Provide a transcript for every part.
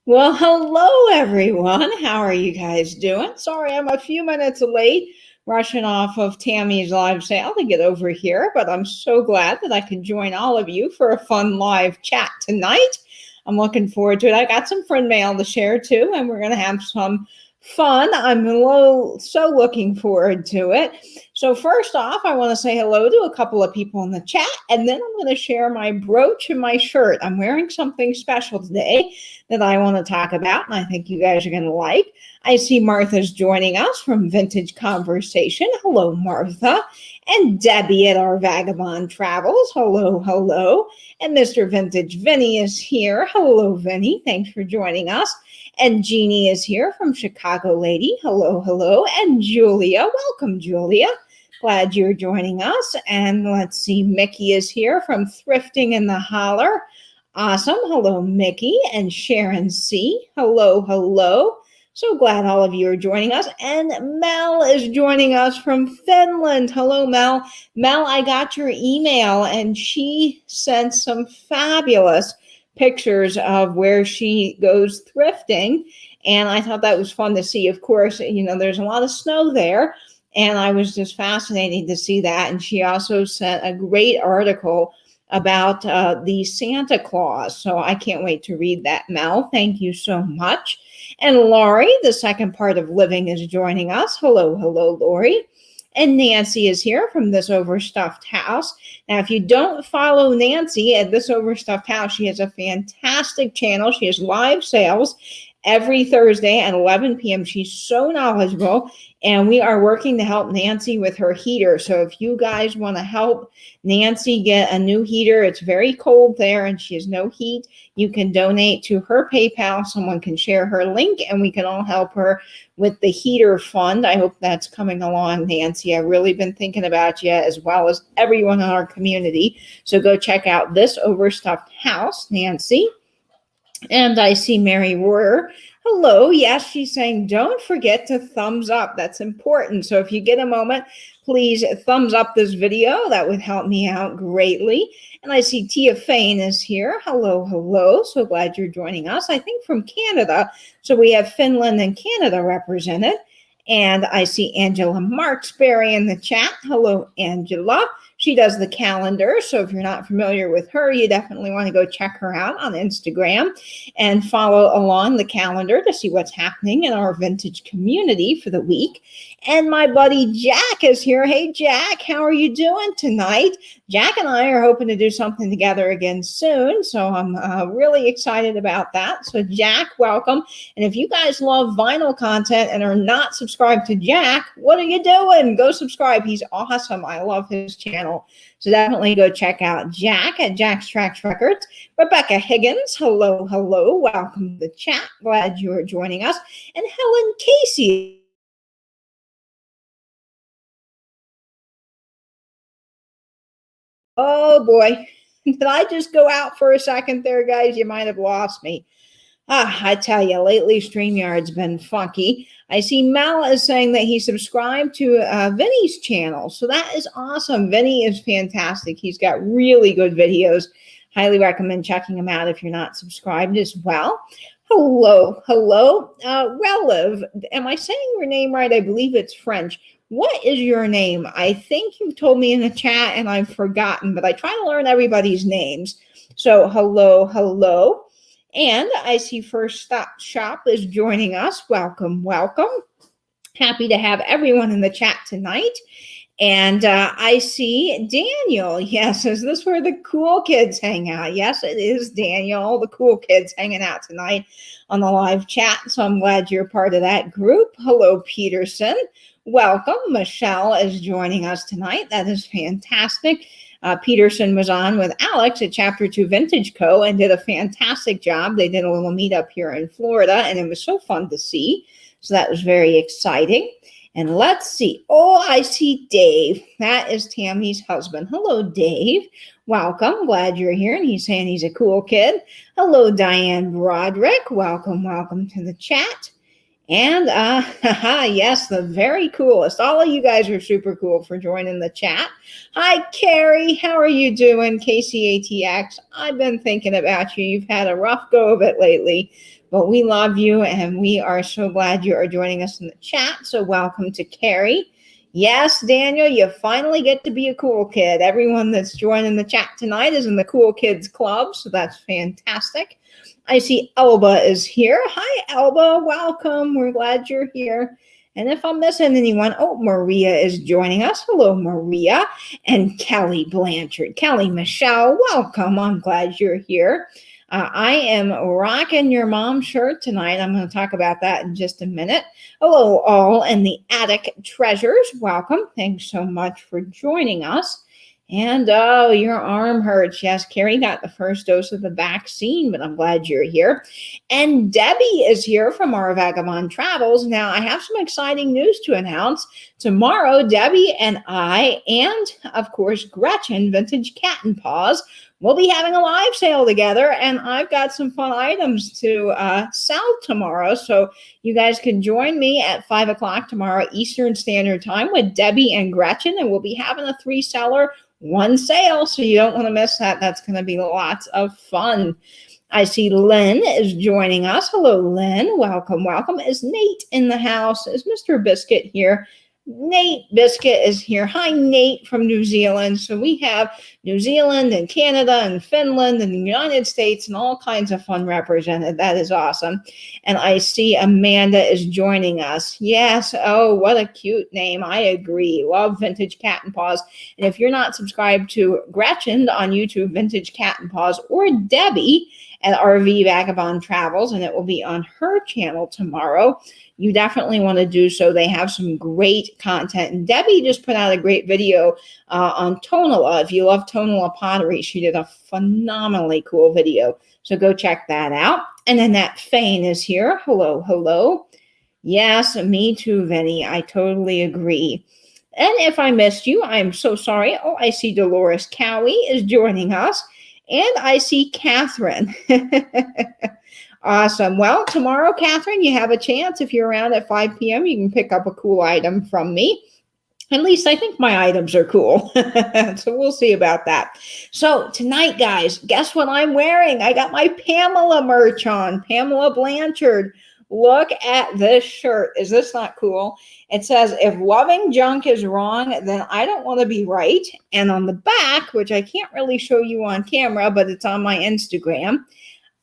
Well, hello everyone. How are you guys doing? Sorry, I'm a few minutes late rushing off of Tammy's live sale to get over here, but I'm so glad that I can join all of you for a fun live chat tonight. I'm looking forward to it. I got some friend mail to share too, and we're going to have some fun. I'm so looking forward to it. So first off, I want to say hello to a couple of people in the chat, and then I'm going to share my brooch and my shirt. I'm wearing something special today that I want to talk about, and I think you guys are going to like. I see Martha's joining us from Vintage Conversation. Hello, Martha. And Debbie at Our Vagabond Travels. Hello, hello. And Mr. Vintage Vinny is here. Hello, Vinny. Thanks for joining us. And Jeannie is here from Chicago Lady. Hello, hello. And Julia. Welcome, Julia. Glad you're joining us. And let's see, Mickey is here from Thrifting in the Holler. Awesome. Hello, Mickey and Sharon C. Hello, hello. So glad all of you are joining us. And Mel is joining us from Finland. Hello, Mel. Mel, I got your email and she sent some fabulous pictures of where she goes thrifting. And I thought that was fun to see. Of course, you know, there's a lot of snow there. And I was just fascinated to see that. And she also sent a great article about the Santa Claus. So I can't wait to read that, Mel. Thank you so much. And Laurie, the second part of Living, is joining us. Hello, hello, Laurie. And Nancy is here from This Overstuffed House. Now, if you don't follow Nancy at This Overstuffed House, she has a fantastic channel. She has live sales every Thursday at 11 p.m. She's so knowledgeable, and we are working to help Nancy with her heater. So if you guys want to help Nancy get a new heater, it's very cold there and she has no heat, you can donate to her PayPal. Someone can share her link and we can all help her with the heater fund. I hope that's coming along, Nancy. I've really been thinking about you as well as everyone in our community. So go check out This Overstuffed House, Nancy. And I see Mary Royer. Hello. Yes, she's saying, don't forget to thumbs up. That's important. So if you get a moment, please thumbs up this video. That would help me out greatly. And I see Tia Fain is here. Hello, hello. So glad you're joining us. I think from Canada. So we have Finland and Canada represented. And I see Angela Marksberry in the chat. Hello, Angela. She does the calendar. So if you're not familiar with her, you definitely want to go check her out on Instagram and follow along the calendar to see what's happening in our vintage community for the week. And my buddy Jack is here. Hey, Jack, how are you doing tonight? Jack and I are hoping to do something together again soon. So I'm really excited about that. So Jack, welcome. And if you guys love vinyl content and are not subscribed to Jack, what are you doing? Go subscribe. He's awesome. I love his channel. So definitely go check out Jack at Jack's Tracks Records. Rebecca Higgins, hello, hello. Welcome to the chat. Glad you are joining us. And Helen Casey. Oh boy, did I just go out for a second there, guys? You might have lost me. I tell you, lately StreamYard's been funky. I see Mal is saying that he subscribed to Vinny's channel. So that is awesome. Vinny is fantastic. He's got really good videos. Highly recommend checking him out if you're not subscribed as well. Hello, hello. Reliv, am I saying your name right? I believe it's French. What is your name? I think you told me in the chat and I've forgotten, but I try to learn everybody's names. So hello, hello. And I see First Stop Shop is joining us. Welcome, welcome. Happy to have everyone in the chat tonight. And I see Daniel. Yes, is this where the cool kids hang out? Yes, it is, Daniel. All the cool kids hanging out tonight on the live chat. So I'm glad you're part of that group. Hello, Peterson. Welcome. Michelle is joining us tonight. That is fantastic. Peterson was on with Alex at Chapter 2 Vintage Co. and did a fantastic job. They did a little meetup here in Florida, and it was so fun to see. So that was very exciting. And let's see. Oh, I see Dave. That is Tammy's husband. Hello, Dave. Welcome. Glad you're here. And he's saying he's a cool kid. Hello, Diane Broderick. Welcome, welcome to the chat. And yes, the very coolest. All of you guys are super cool for joining the chat. Hi, Carrie. How are you doing? KCATX. I've been thinking about you. You've had a rough go of it lately, but we love you and we are so glad you are joining us in the chat. So welcome to Carrie. Yes, Daniel, you finally get to be a cool kid. Everyone that's joining the chat tonight is in the Cool Kids Club, so that's fantastic. I see Elba is here. Hi, Elba. Welcome. We're glad you're here. And if I'm missing anyone, oh, Maria is joining us. Hello, Maria. And Kelly Blanchard. Kelly Michelle, welcome. I'm glad you're here. I am rocking your mom shirt tonight. I'm going to talk about that in just a minute. Hello, all, and the Attic Treasures. Welcome. Thanks so much for joining us. And oh, your arm hurts. Yes, Carrie got the first dose of the vaccine, but I'm glad you're here. And Debbie is here from our Vagabond Travels. Now, I have some exciting news to announce. Tomorrow, Debbie and I, and of course, Gretchen, Vintage Cat and Paws, we'll be having a live sale together, and I've got some fun items to sell tomorrow. So you guys can join me at 5 o'clock tomorrow Eastern Standard Time with Debbie and Gretchen, and we'll be having a 3-seller, 1 sale. So you don't want to miss that. That's going to be lots of fun. I see Lynn is joining us. Hello, Lynn. Welcome, welcome. Is Nate in the house? Is Mr. Biscuit here? Nate Biscuit is here. Hi, Nate from New Zealand. So we have New Zealand and Canada and Finland and the United States and all kinds of fun represented. That is awesome. And I see Amanda is joining us. Yes. Oh, what a cute name. I agree. Love Vintage Cat and Paws. And if you're not subscribed to Gretchen on YouTube, Vintage Cat and Paws, or Debbie at RV Vagabond Travels, and it will be on her channel tomorrow, you definitely want to do so. They have some great content. And Debbie just put out a great video on Tonala. If you love Tonala pottery, she did a phenomenally cool video. So go check that out. And then that Fane is here. Hello, hello. Yes, me too, Vinny. I totally agree. And if I missed you, I'm so sorry. Oh, I see Dolores Cowie is joining us. And I see Catherine. Awesome. Well, tomorrow, Catherine, you have a chance. If you're around at 5 p.m., you can pick up a cool item from me. At least I think my items are cool. So we'll see about that. So tonight, guys, guess what I'm wearing? I got my Pamela merch on. Pamela Blanchard. Look at this shirt. Is this not cool? It says, if loving junk is wrong, then I don't want to be right. And on the back, which I can't really show you on camera, but it's on my Instagram,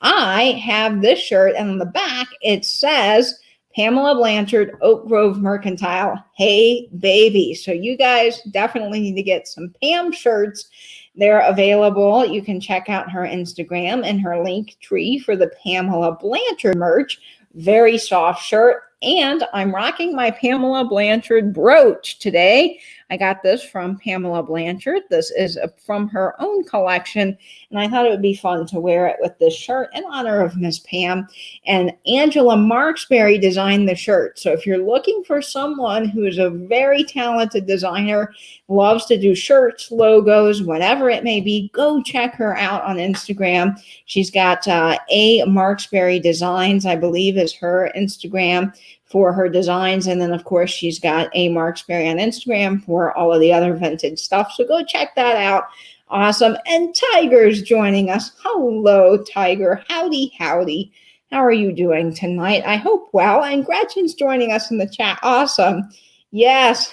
I have this shirt, and on the back, it says, Pamela Blanchard, Oak Grove Mercantile, hey, baby. So you guys definitely need to get some Pam shirts. They're available. You can check out her Instagram and her link tree for the Pamela Blanchard merch. Very soft shirt. And I'm rocking my Pamela Blanchard brooch today. I got this from Pamela Blanchard. This is from her own collection, and I thought it would be fun to wear it with this shirt in honor of Miss Pam. And Angela Marksberry designed the shirt. So if you're looking for someone who is a very talented designer, loves to do shirts, logos, whatever it may be, go check her out on Instagram. She's got A Marksberry Designs, I believe is her Instagram for her designs. And then, of course, she's got A Marksberry on Instagram for all of the other vintage stuff. So go check that out. Awesome. And Tiger's joining us. Hello, Tiger. Howdy, howdy. How are you doing tonight? I hope well. And Gretchen's joining us in the chat. Awesome. Yes.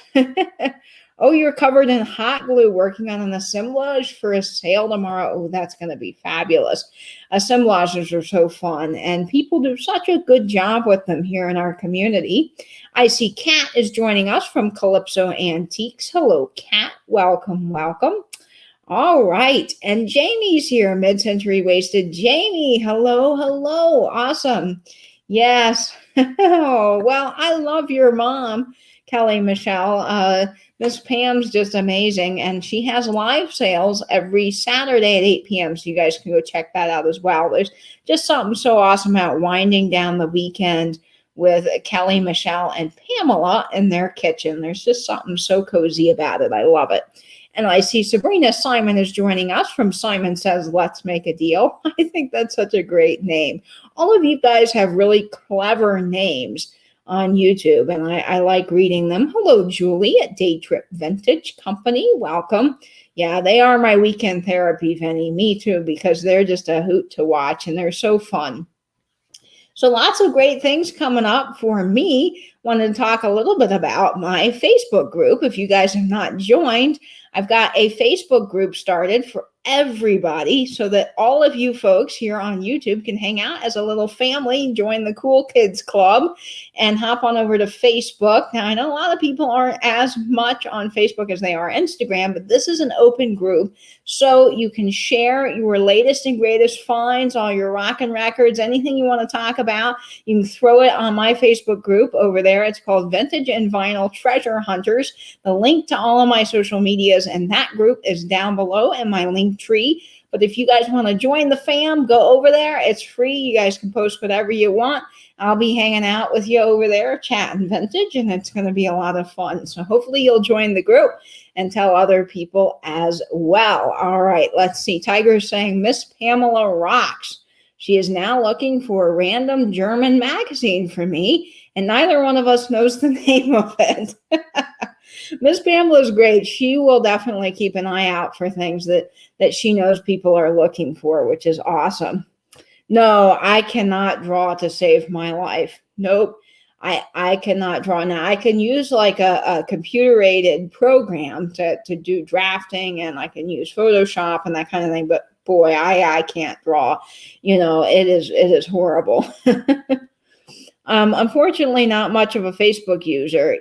Oh, you're covered in hot glue working on an assemblage for a sale tomorrow. Oh, that's going to be fabulous. Assemblages are so fun, and people do such a good job with them here in our community. I see Kat is joining us from Calypso Antiques. Hello, Kat. Welcome, welcome. All right, and Jamie's here, Mid-Century Wasted. Jamie, hello, hello. Awesome. Yes. Oh, well, I love your mom, Kelly Michelle. Miss Pam's just amazing, and she has live sales every Saturday at 8 p.m., so you guys can go check that out as well. There's just something so awesome about winding down the weekend with Kelly, Michelle, and Pamela in their kitchen. There's just something so cozy about it. I love it. And I see Sabrina Simon is joining us from Simon Says Let's Make a Deal. I think that's such a great name. All of you guys have really clever names. on YouTube, and I like reading them. Hello, Julie at Day Trip Vintage Company. Welcome. Yeah, they are my weekend therapy, Vinny. Me too, because they're just a hoot to watch, and they're so fun. So lots of great things coming up for me. Wanted to talk a little bit about my Facebook group. If you guys have not joined, I've got a Facebook group started for everybody so that all of you folks here on YouTube can hang out as a little family, join the Cool Kids Club, and hop on over to Facebook. Now, I know a lot of people aren't as much on Facebook as they are Instagram, but this is an open group, so you can share your latest and greatest finds, all your rockin' records, anything you want to talk about. You can throw it on my Facebook group over there. It's called Vintage and Vinyl Treasure Hunters. The link to all of my social medias and that group is down below in my link tree. But if you guys want to join the fam, go over there. It's free. You guys can post whatever you want. I'll be hanging out with you over there, chatting vintage, and it's going to be a lot of fun. So hopefully you'll join the group and tell other people as well. All right, let's see. Tiger is saying, Miss Pamela rocks. She is now looking for a random German magazine for me, and neither one of us knows the name of it. Miss Pamela is great. She will definitely keep an eye out for things that she knows people are looking for, which is awesome. No, I cannot draw to save my life. Nope. I cannot draw. Now, I can use like a computer-aided program to do drafting, and I can use Photoshop and that kind of thing, but boy, I can't draw. You know, it is horrible. Unfortunately, not much of a Facebook user.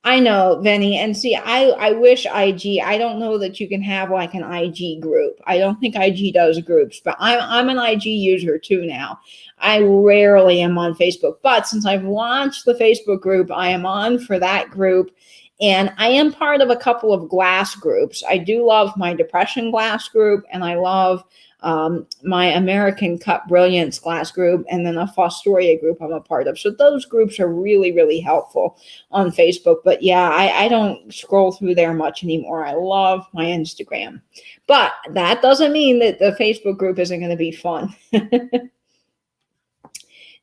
I know, Vinny, and see, I wish IG, I don't know that you can have like an IG group. I don't think IG does groups, but I'm an IG user too now. I rarely am on Facebook, but since I've launched the Facebook group, I am on for that group, and I am part of a couple of glass groups. I do love my Depression glass group, and I love my American Cut Brilliance glass group, and then a Fostoria group I'm a part of. So those groups are really, really helpful on Facebook. But yeah, I don't scroll through there much anymore. I love my Instagram. But that doesn't mean that the Facebook group isn't going to be fun.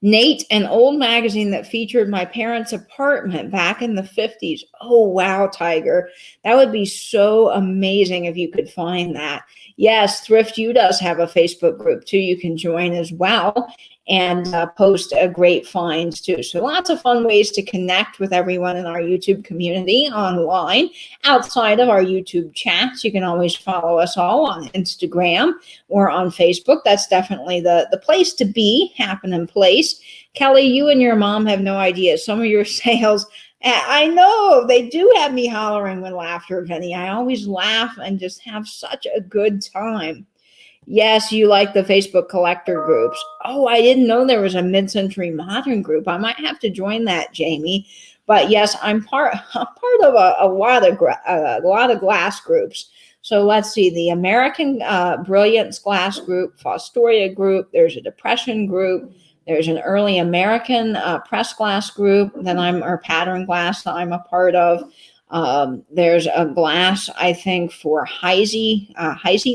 Nate, an old magazine that featured my parents' apartment back in the 50s. Oh, wow, Tiger. That would be so amazing if you could find that. Yes, Thrift U does have a Facebook group, too. You can join as well and post great finds, too. So lots of fun ways to connect with everyone in our YouTube community online. Outside of our YouTube chats, you can always follow us all on Instagram or on Facebook. That's definitely the place to be, happening place. Kelly, you and your mom have no idea. Some of your sales, I know, they do have me hollering with laughter, Vinny. I always laugh and just have such a good time. Yes, you like the Facebook collector groups. Oh, I didn't know there was a mid-century modern group. I might have to join that, Jamie. But yes, I'm part of a lot of glass groups. So let's see, the American Brilliance glass group, Fostoria group. There's a Depression group. There's an early American press glass group or pattern glass that I'm a part of. There's a glass, I think, for Heisey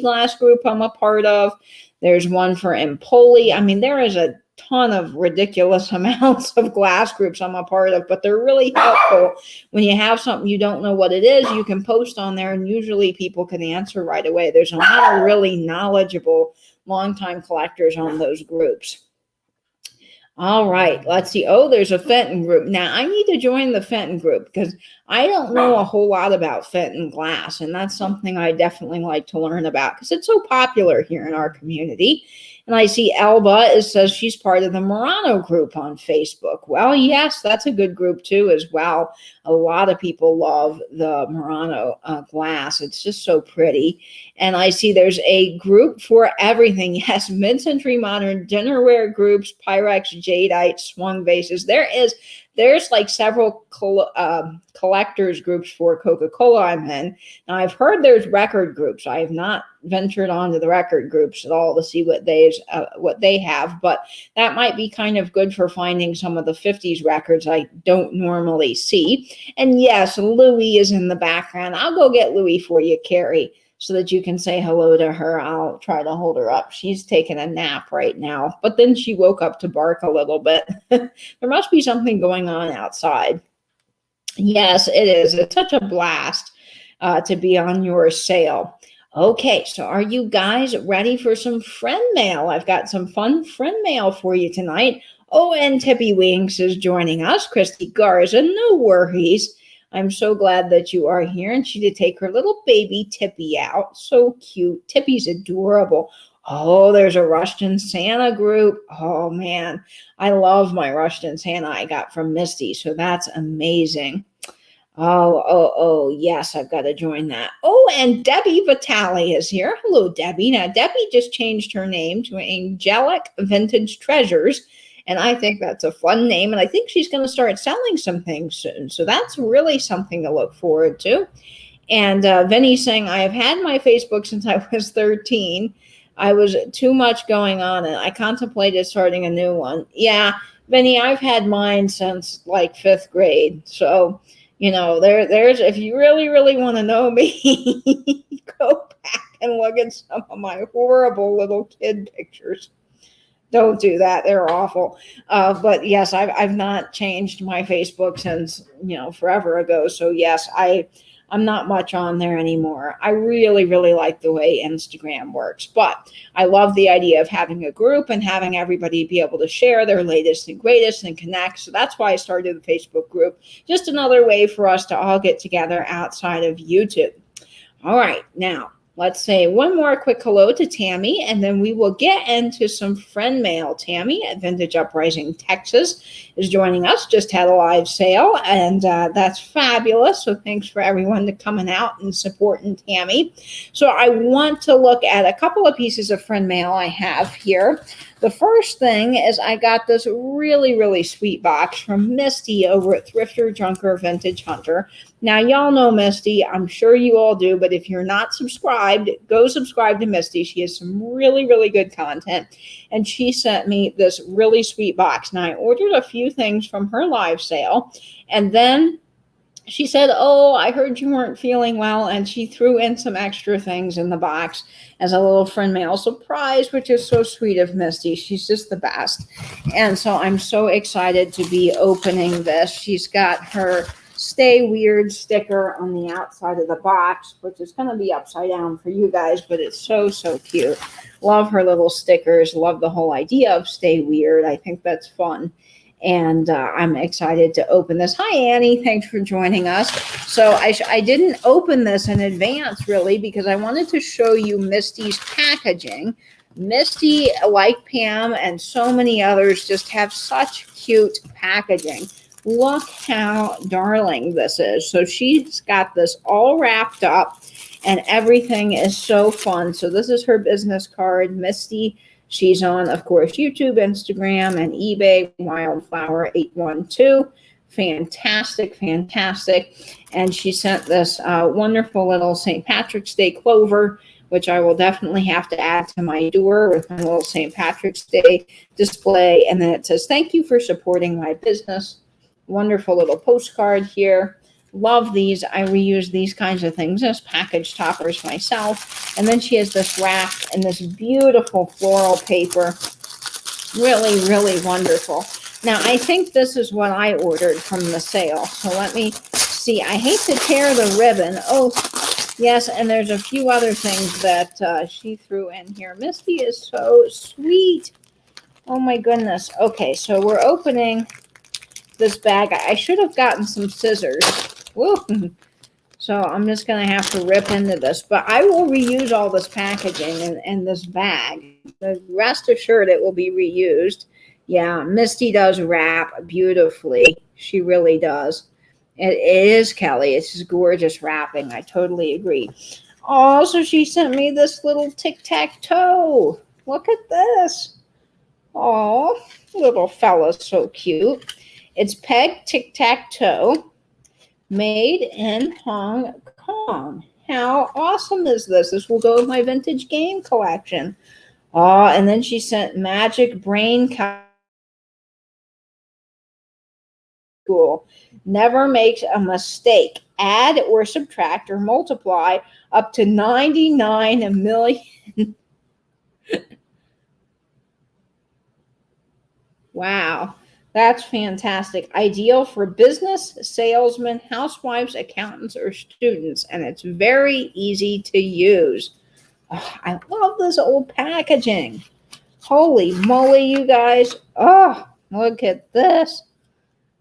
glass group I'm a part of. There's one for Empoli. I mean, there is a ton of ridiculous amounts of glass groups I'm a part of, but they're really helpful. When you have something you don't know what it is, you can post on there, and usually people can answer right away. There's a lot of really knowledgeable longtime collectors on those groups. All right, let's see. Oh, there's a Fenton group. Now, I need to join the Fenton group because I don't know a whole lot about Fenton glass, and that's something I definitely like to learn about because it's so popular here in our community. And I see Elba says she's part of the Murano group on Facebook. Well, yes, that's a good group too as well. A lot of people love the Murano glass. It's just so pretty. And I see there's a group for everything. Yes, mid-century modern dinnerware groups, Pyrex, jadeite, swung vases. There's like several collectors groups for Coca-Cola I'm in. Now, I've heard there's record groups. I have not ventured onto the record groups at all to see what they have, but that might be kind of good for finding some of the 50s records I don't normally see. And yes, Louis is in the background. I'll go get Louis for you, Carrie. so that you can say hello to her. I'll try to hold her up. She's taking a nap right now, but then she woke up to bark a little bit. There must be something going on outside. Yes, it is. It's such a blast to be on your sale. Okay, so are you guys ready for some friend mail? I've got some fun friend mail for you tonight. Oh, and Tippy Winks is joining us. Christy Garza, no worries. I'm so glad that you are here. And she did take her little baby Tippy out. So cute. Tippy's adorable. Oh, there's a Russian Santa group. Oh, man. I love my Russian Santa I got from Misty. So that's amazing. Oh, yes, I've got to join that. Oh, and Debbie Vitale is here. Hello, Debbie. Now, Debbie just changed her name to Angelic Vintage Treasures, and I think that's a fun name, and I think she's going to start selling some things soon, so that's really something to look forward to. And Vinny's saying, I have had my Facebook since I was 13. I was too much going on, and I contemplated starting a new one. Yeah, Vinny, I've had mine since like 5th grade, so there's if you really, really want to know me, go back and look at some of my horrible little kid pictures. Don't do that. They're awful. But yes, I've not changed my Facebook since, forever ago. So yes, I'm not much on there anymore. I really, really like the way Instagram works, but I love the idea of having a group and having everybody be able to share their latest and greatest and connect. So that's why I started the Facebook group. Just another way for us to all get together outside of YouTube. All right, now let's say one more quick hello to Tammy, and then we will get into some friend mail. Tammy at Vintage Uprising, Texas, is joining us. Just had a live sale, and that's fabulous. So thanks for everyone coming out and supporting Tammy. So I want to look at a couple of pieces of friend mail I have here. The first thing is I got this really, really sweet box from Misty over at Thrifter, Junker, Vintage Hunter. Now, y'all know Misty. I'm sure you all do, but if you're not subscribed, go subscribe to Misty. She has some really, really good content, and she sent me this really sweet box. Now, I ordered a few things from her live sale, and then she said, oh, I heard you weren't feeling well, and she threw in some extra things in the box as a little friend mail surprise, which is so sweet of Misty. She's just the best. And so I'm so excited to be opening this. She's got her Stay Weird sticker on the outside of the box, which is going to be upside down for you guys, but it's so, so cute. Love her little stickers. Love the whole idea of Stay Weird. I think that's fun. And I'm excited to open this. Hi, Annie. Thanks for joining us. So I didn't open this in advance, really, because I wanted to show you Misty's packaging. Misty, like Pam and so many others, just have such cute packaging. Look how darling this is. So she's got this all wrapped up, and everything is so fun. So this is her business card, Misty. She's on, of course, YouTube, Instagram, and eBay, Wildflower812. Fantastic, fantastic. And she sent this wonderful little St. Patrick's Day clover, which I will definitely have to add to my door with my little St. Patrick's Day display. And then it says, thank you for supporting my business. Wonderful little postcard here. Love these. I reuse these kinds of things as package toppers myself. And then she has this wrapped in this beautiful floral paper. Really, really wonderful. Now, I think this is what I ordered from the sale. So let me see. I hate to tear the ribbon. Oh, yes, and there's a few other things that she threw in here. Misty is so sweet. Oh, my goodness. Okay, so we're opening this bag. I should have gotten some scissors. Woo. So I'm just going to have to rip into this. But I will reuse all this packaging and this bag. Rest assured it will be reused. Yeah, Misty does wrap beautifully. She really does. It is, Kelly. It's just gorgeous wrapping. I totally agree. Oh, so she sent me this little tic-tac-toe. Look at this. Oh, little fella, so cute. It's Peg Tic-Tac-Toe, made in Hong Kong. How awesome is this? This will go with my vintage game collection. Oh, and then she sent Magic Brain. Cool. Never makes a mistake. add or subtract or multiply up to 99 million. Wow, that's fantastic. Ideal for business, salesmen, housewives, accountants, or students, and it's very easy to use. Oh, I love this old packaging. Holy moly, you guys. Oh, look at this.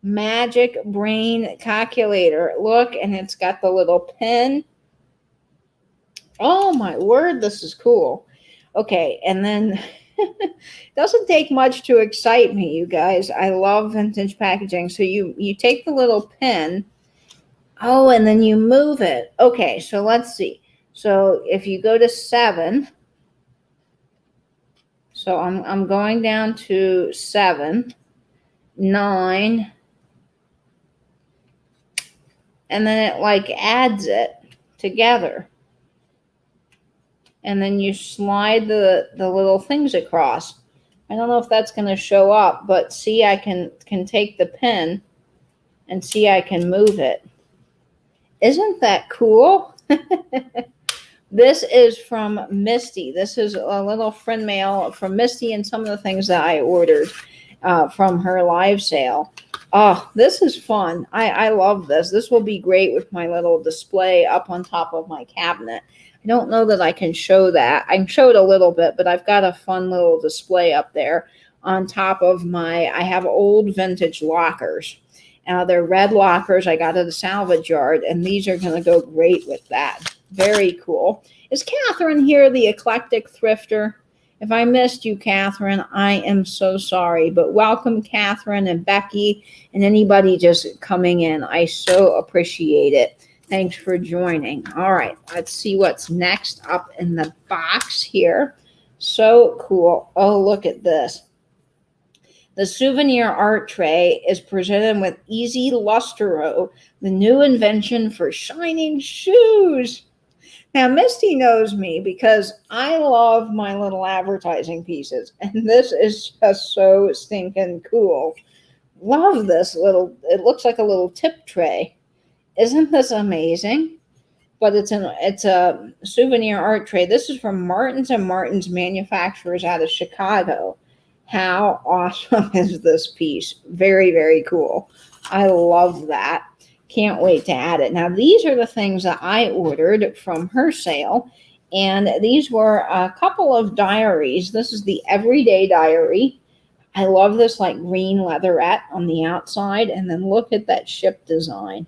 Magic brain calculator. Look, and it's got the little pen. Oh my word, this is cool. Okay, and then doesn't take much to excite me, you guys. I love vintage packaging. So you take the little pen. Oh, and then you move it. Okay, so let's see. So if you go to 7, so I'm going down to 7, 9, and then it like adds it together. And then you slide the little things across. I don't know if that's going to show up, but see, I can take the pen and see I can move it. Isn't that cool? This is from Misty. This is a little friend mail from Misty and some of the things that I ordered from her live sale. Oh, this is fun. I love this. This will be great with my little display up on top of my cabinet. I don't know that I can show that. I can show it a little bit, but I've got a fun little display up there on top of I have old vintage lockers. They're red lockers I got at a salvage yard, and these are going to go great with that. Very cool. Is Catherine here, the eclectic thrifter? If I missed you, Catherine, I am so sorry. But welcome, Catherine and Becky, and anybody just coming in. I so appreciate it. Thanks for joining. All right, let's see what's next up in the box here. So cool. Oh, look at this. The souvenir art tray is presented with Easy Lustro, the new invention for shining shoes. Now, Misty knows me because I love my little advertising pieces, and this is just so stinking cool. Love this little, it looks like a little tip tray. Isn't this amazing? But it's a souvenir art tray. This is from Martins & Martins manufacturers out of Chicago. How awesome is this piece? Very, very cool. I love that. Can't wait to add it. Now, these are the things that I ordered from her sale, and these were a couple of diaries. This is the Everyday Diary. I love this like green leatherette on the outside, and then look at that ship design.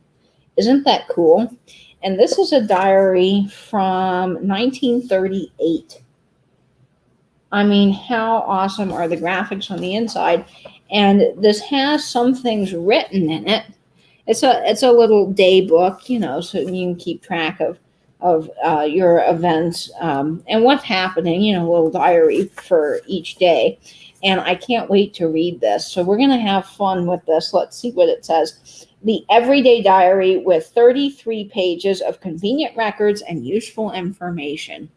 Isn't that cool? And this is a diary from 1938. I mean, how awesome are the graphics on the inside? And this has some things written in it. It's a little day book, you know, so you can keep track of your events and what's happening, you know, a little diary for each day. And I can't wait to read this. So we're going to have fun with this. Let's see what it says. The Everyday Diary with 33 pages of convenient records and useful information.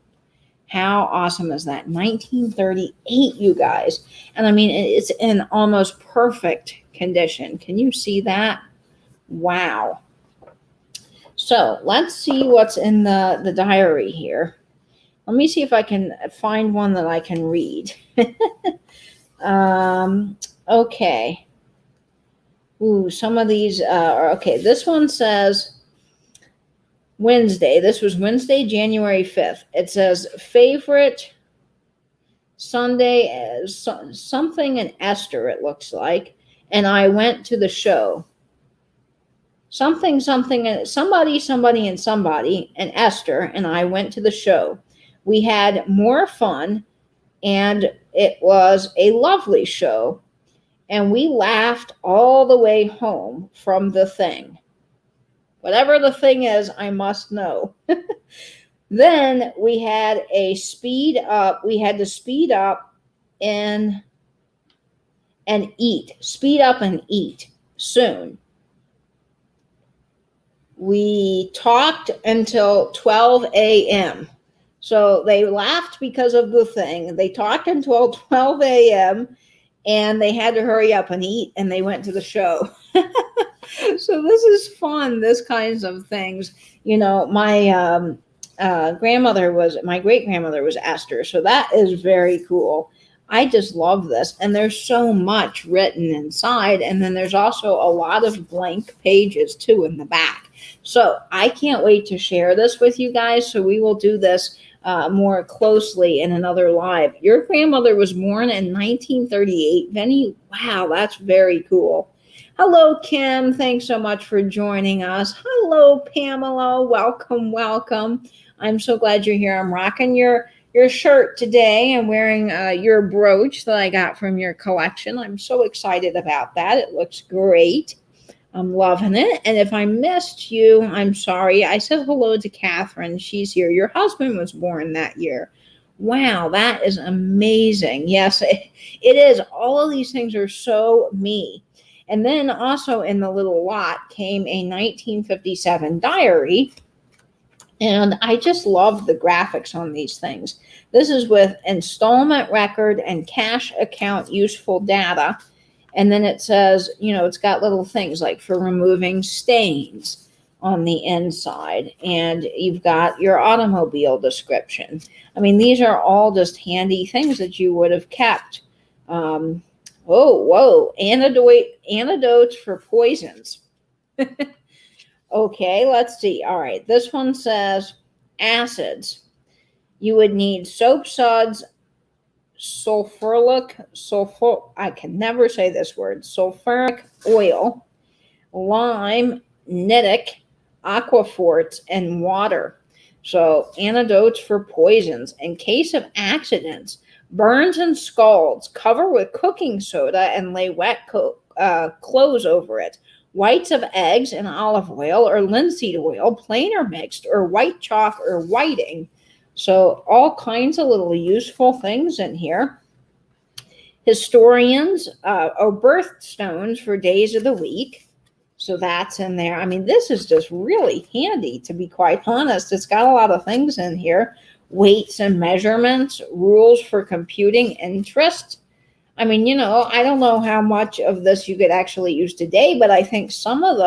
How awesome is that? 1938, you guys. And I mean, it's in almost perfect condition. Can you see that? Wow. So let's see what's in the diary here. Let me see if I can find one that I can read. Okay. Ooh, some of these are okay. This one says Wednesday. This was Wednesday, January 5th. It says favorite Sunday, something in Esther, it looks like. And I went to the show. Somebody, and somebody, and Esther, and I went to the show. We had more fun, and it was a lovely show. And we laughed all the way home from the thing. Whatever the thing is, I must know. Then we had a speed up. We had to speed up and eat. Speed up and eat soon. We talked until 12 a.m. So they laughed because of the thing. They talked until 12 a.m. and they had to hurry up and eat, and they went to the show. So this is fun, this kinds of things. My great grandmother was Esther. So that is very cool. I just love this. And there's so much written inside. And then there's also a lot of blank pages too in the back. So I can't wait to share this with you guys. So we will do this more closely in another live. Your grandmother was born in 1938. Vinny, wow, that's very cool. Hello, Kim. Thanks so much for joining us. Hello, Pamela. Welcome, welcome. I'm so glad you're here. I'm rocking your shirt today and wearing your brooch that I got from your collection. I'm so excited about that. It looks great. I'm loving it. And if I missed you, I'm sorry. I said hello to Catherine. She's here. Your husband was born that year. Wow, that is amazing. Yes, it is. All of these things are so me. And then also in the little lot came a 1957 diary. And I just love the graphics on these things. This is with installment record and cash account useful data. And then it says, it's got little things like for removing stains on the inside. And you've got your automobile description. I mean, these are all just handy things that you would have kept. Antidotes for poisons. Okay, let's see. All right, this one says acids. You would need soap suds, I can never say this word, sulfuric oil, lime, nitick, aquaforts, and water. So antidotes for poisons. In case of accidents, burns and scalds, cover with cooking soda and lay wet clothes over it. Whites of eggs in olive oil or linseed oil, plain or mixed, or white chalk or whiting. So all kinds of little useful things in here. Historians or birthstones for days of the week. So that's in there. I mean, this is just really handy, to be quite honest. It's got a lot of things in here. Weights and measurements, rules for computing interest. I mean, I don't know how much of this you could actually use today, but I think some of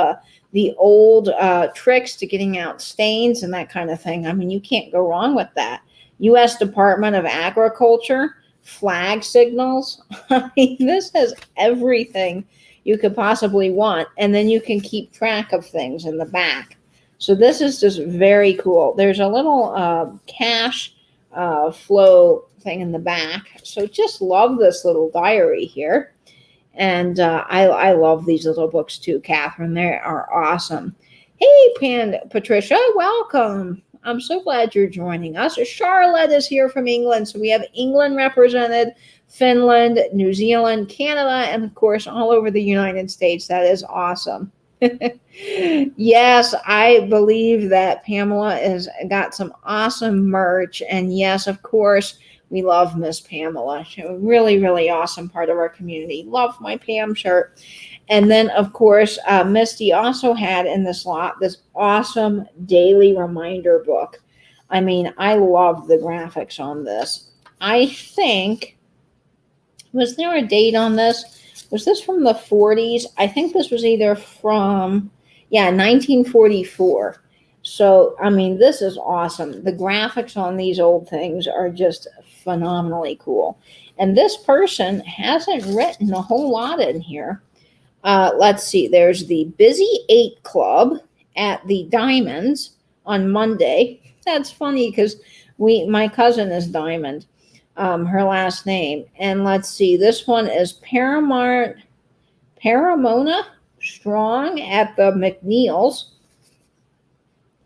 the old tricks to getting out stains and that kind of thing, I mean, you can't go wrong with that. U.S. Department of Agriculture, flag signals. I mean, this has everything you could possibly want, and then you can keep track of things in the back. So this is just very cool. There's a little cash flow thing in the back. So just love this little diary here. And I love these little books too, Catherine. They are awesome. Hey, Patricia, welcome. I'm so glad you're joining us. Charlotte is here from England. So we have England represented, Finland, New Zealand, Canada, and of course, all over the United States. That is awesome. Yes, I believe that Pamela has got some awesome merch. And yes, of course, we love Miss Pamela. She's a really, really awesome part of our community. Love my Pam shirt. And then, of course, Misty also had in this lot this awesome daily reminder book. I mean, I love the graphics on this. I think, was there a date on this? Was this from the 40s? I think this was either from, 1944. So, I mean, this is awesome. The graphics on these old things are just phenomenally cool. And this person hasn't written a whole lot in here. Let's see. There's the Busy 8 Club at the Diamonds on Monday. That's funny because my cousin is Diamond, her last name. And let's see. This one is Paramona Strong at the McNeil's.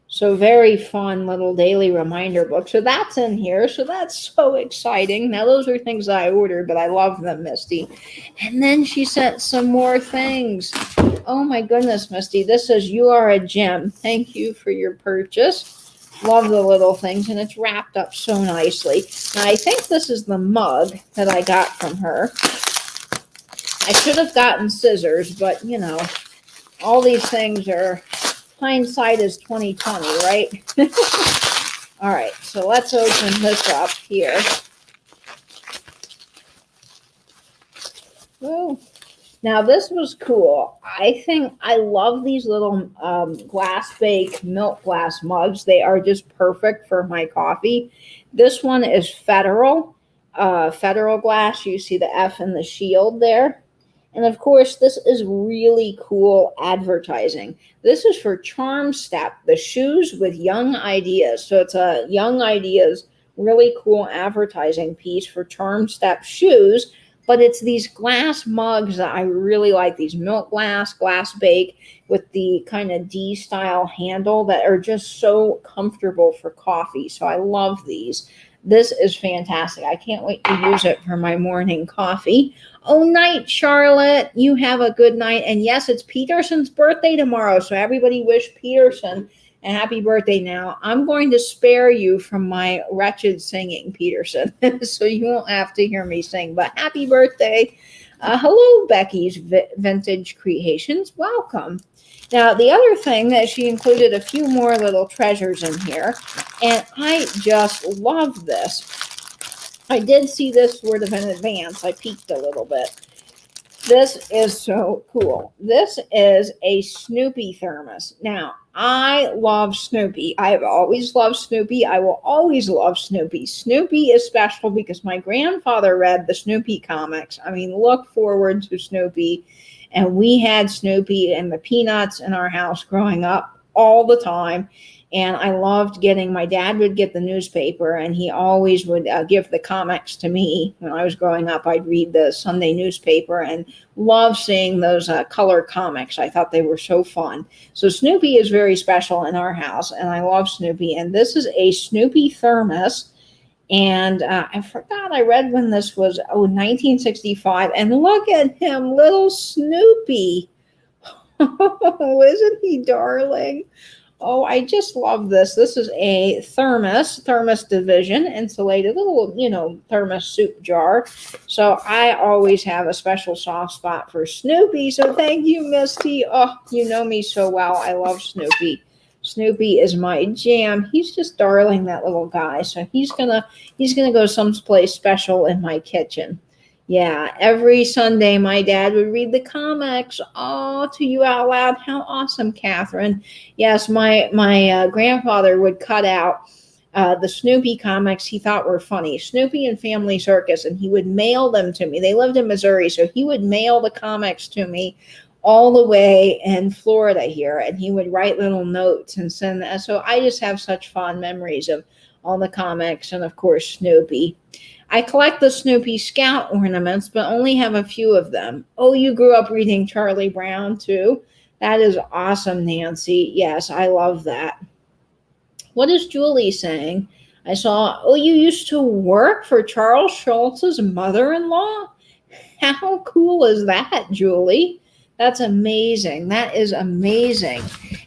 So very fun little daily reminder book. So that's in here. So that's so exciting. Now, those are things I ordered, but I love them, Misty. And then she sent some more things. Oh, my goodness, Misty. This says, you are a gem. Thank you for your purchase. Love the little things, and it's wrapped up so nicely. Now, I think this is the mug that I got from her. I should have gotten scissors, but, all these things are... hindsight is 2020, right? All right, so let's open this up here. Oh, Now, this was cool. I think I love these little glass bake milk glass mugs. They are just perfect for my coffee. This one is Federal glass. You see the F in the shield there. And of course, this is really cool advertising. This is for Charm Step, the shoes with young ideas. So it's a young ideas, really cool advertising piece for Charm Step shoes. But it's these glass mugs that I really like, these milk glass bake with the kind of D style handle that are just so comfortable for coffee. So I love these. This is fantastic. I can't wait to use it for my morning coffee. Oh, night, Charlotte. You have a good night. And yes, it's Peterson's birthday tomorrow. So everybody wish Peterson a happy birthday now. I'm going to spare you from my wretched singing, Peterson, so you won't have to hear me sing. But happy birthday. Hello, Becky's Vintage Creations. Welcome. Now, the other thing that she included a few more little treasures in here, and I just love this. I did see this sort of in advance. I peeked a little bit. This is so cool. This is a Snoopy thermos. Now, I love Snoopy. I have always loved Snoopy. I will always love Snoopy. Snoopy is special because my grandfather read the Snoopy comics. I mean, look forward to Snoopy. And we had Snoopy and the Peanuts in our house growing up all the time. And I loved my dad would get the newspaper, and he always would give the comics to me. When I was growing up, I'd read the Sunday newspaper and love seeing those color comics. I thought they were so fun. So Snoopy is very special in our house, and I love Snoopy. And this is a Snoopy thermos. And I forgot, I read when this was, 1965. And look at him, little Snoopy. Isn't he darling? Oh, I just love this. This is a thermos division, insulated little, thermos soup jar. So I always have a special soft spot for Snoopy. So thank you, Misty. Oh, you know me so well. I love Snoopy. Snoopy is my jam. He's just darling, that little guy. So he's gonna go someplace special in my kitchen. Yeah, every Sunday my dad would read the comics. Oh, to you out loud. How awesome, Catherine. Yes, my grandfather would cut out the Snoopy comics he thought were funny. Snoopy and Family Circus, and he would mail them to me. They lived in Missouri, so he would mail the comics to me all the way in Florida here, and he would write little notes and send that. So I just have such fond memories of all the comics and, of course, Snoopy. I collect the Snoopy Scout ornaments, but only have a few of them. Oh, you grew up reading Charlie Brown, too? That is awesome, Nancy. Yes, I love that. What is Julie saying? I saw, you used to work for Charles Schulz's mother-in-law? How cool is that, Julie? That's amazing. That is amazing.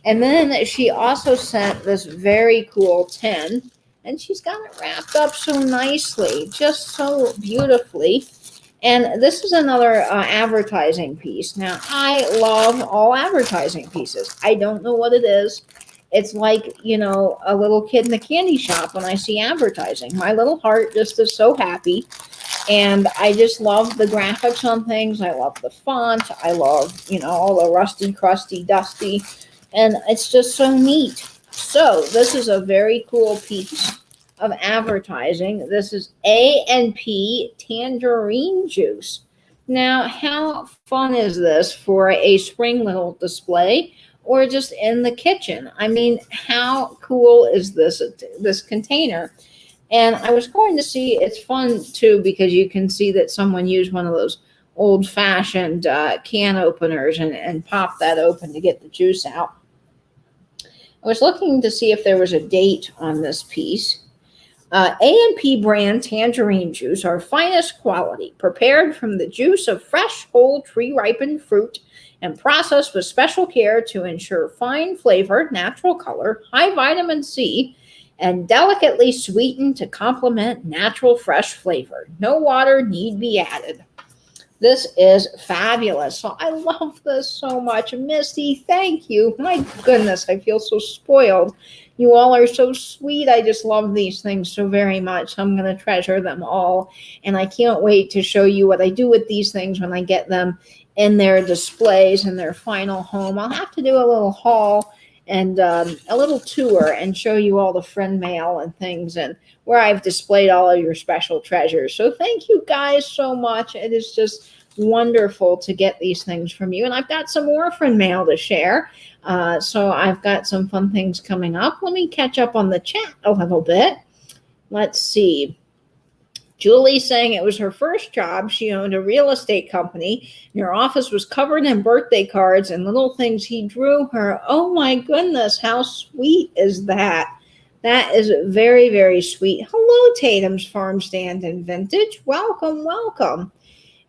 And then she also sent this very cool tin. And she's got it wrapped up so nicely, just so beautifully. And this is another advertising piece. Now, I love all advertising pieces. I don't know what it is. It's like, a little kid in a candy shop when I see advertising. My little heart just is so happy. And I just love the graphics on things. I love the font. I love, all the rusty, crusty, dusty. And it's just so neat. So this is a very cool piece of advertising. This is A&P tangerine juice. Now, how fun is this for a spring little display or just in the kitchen? I mean, how cool is this container? And I was going to see, it's fun too, because you can see that someone used one of those old-fashioned can openers and popped that open to get the juice out. I was looking to see if there was a date on this piece. A&P brand tangerine juice are finest quality, prepared from the juice of fresh, whole, tree-ripened fruit and processed with special care to ensure fine flavor, natural color, high vitamin C, and delicately sweetened to complement natural fresh flavor. No water need be added. This is fabulous. So I love this so much. Misty, thank you. My goodness, I feel so spoiled You all are so sweet. I just love these things so very much. I'm going to treasure them all. And I can't wait to show you what I do with these things when I get them in their displays in their final home. I'll have to do a little haul and a little tour and show you all the friend mail and things and where I've displayed all of your special treasures. So thank you guys so much. It is just wonderful to get these things from you. And I've got some more friend mail to share. So I've got some fun things coming up. Let me catch up on the chat a little bit. Let's see. Julie saying it was her first job. She owned a real estate company, and her office was covered in birthday cards and little things he drew her. Oh my goodness, how sweet is that? That is very, very sweet. Hello, Tatum's Farm Stand and Vintage. Welcome, welcome.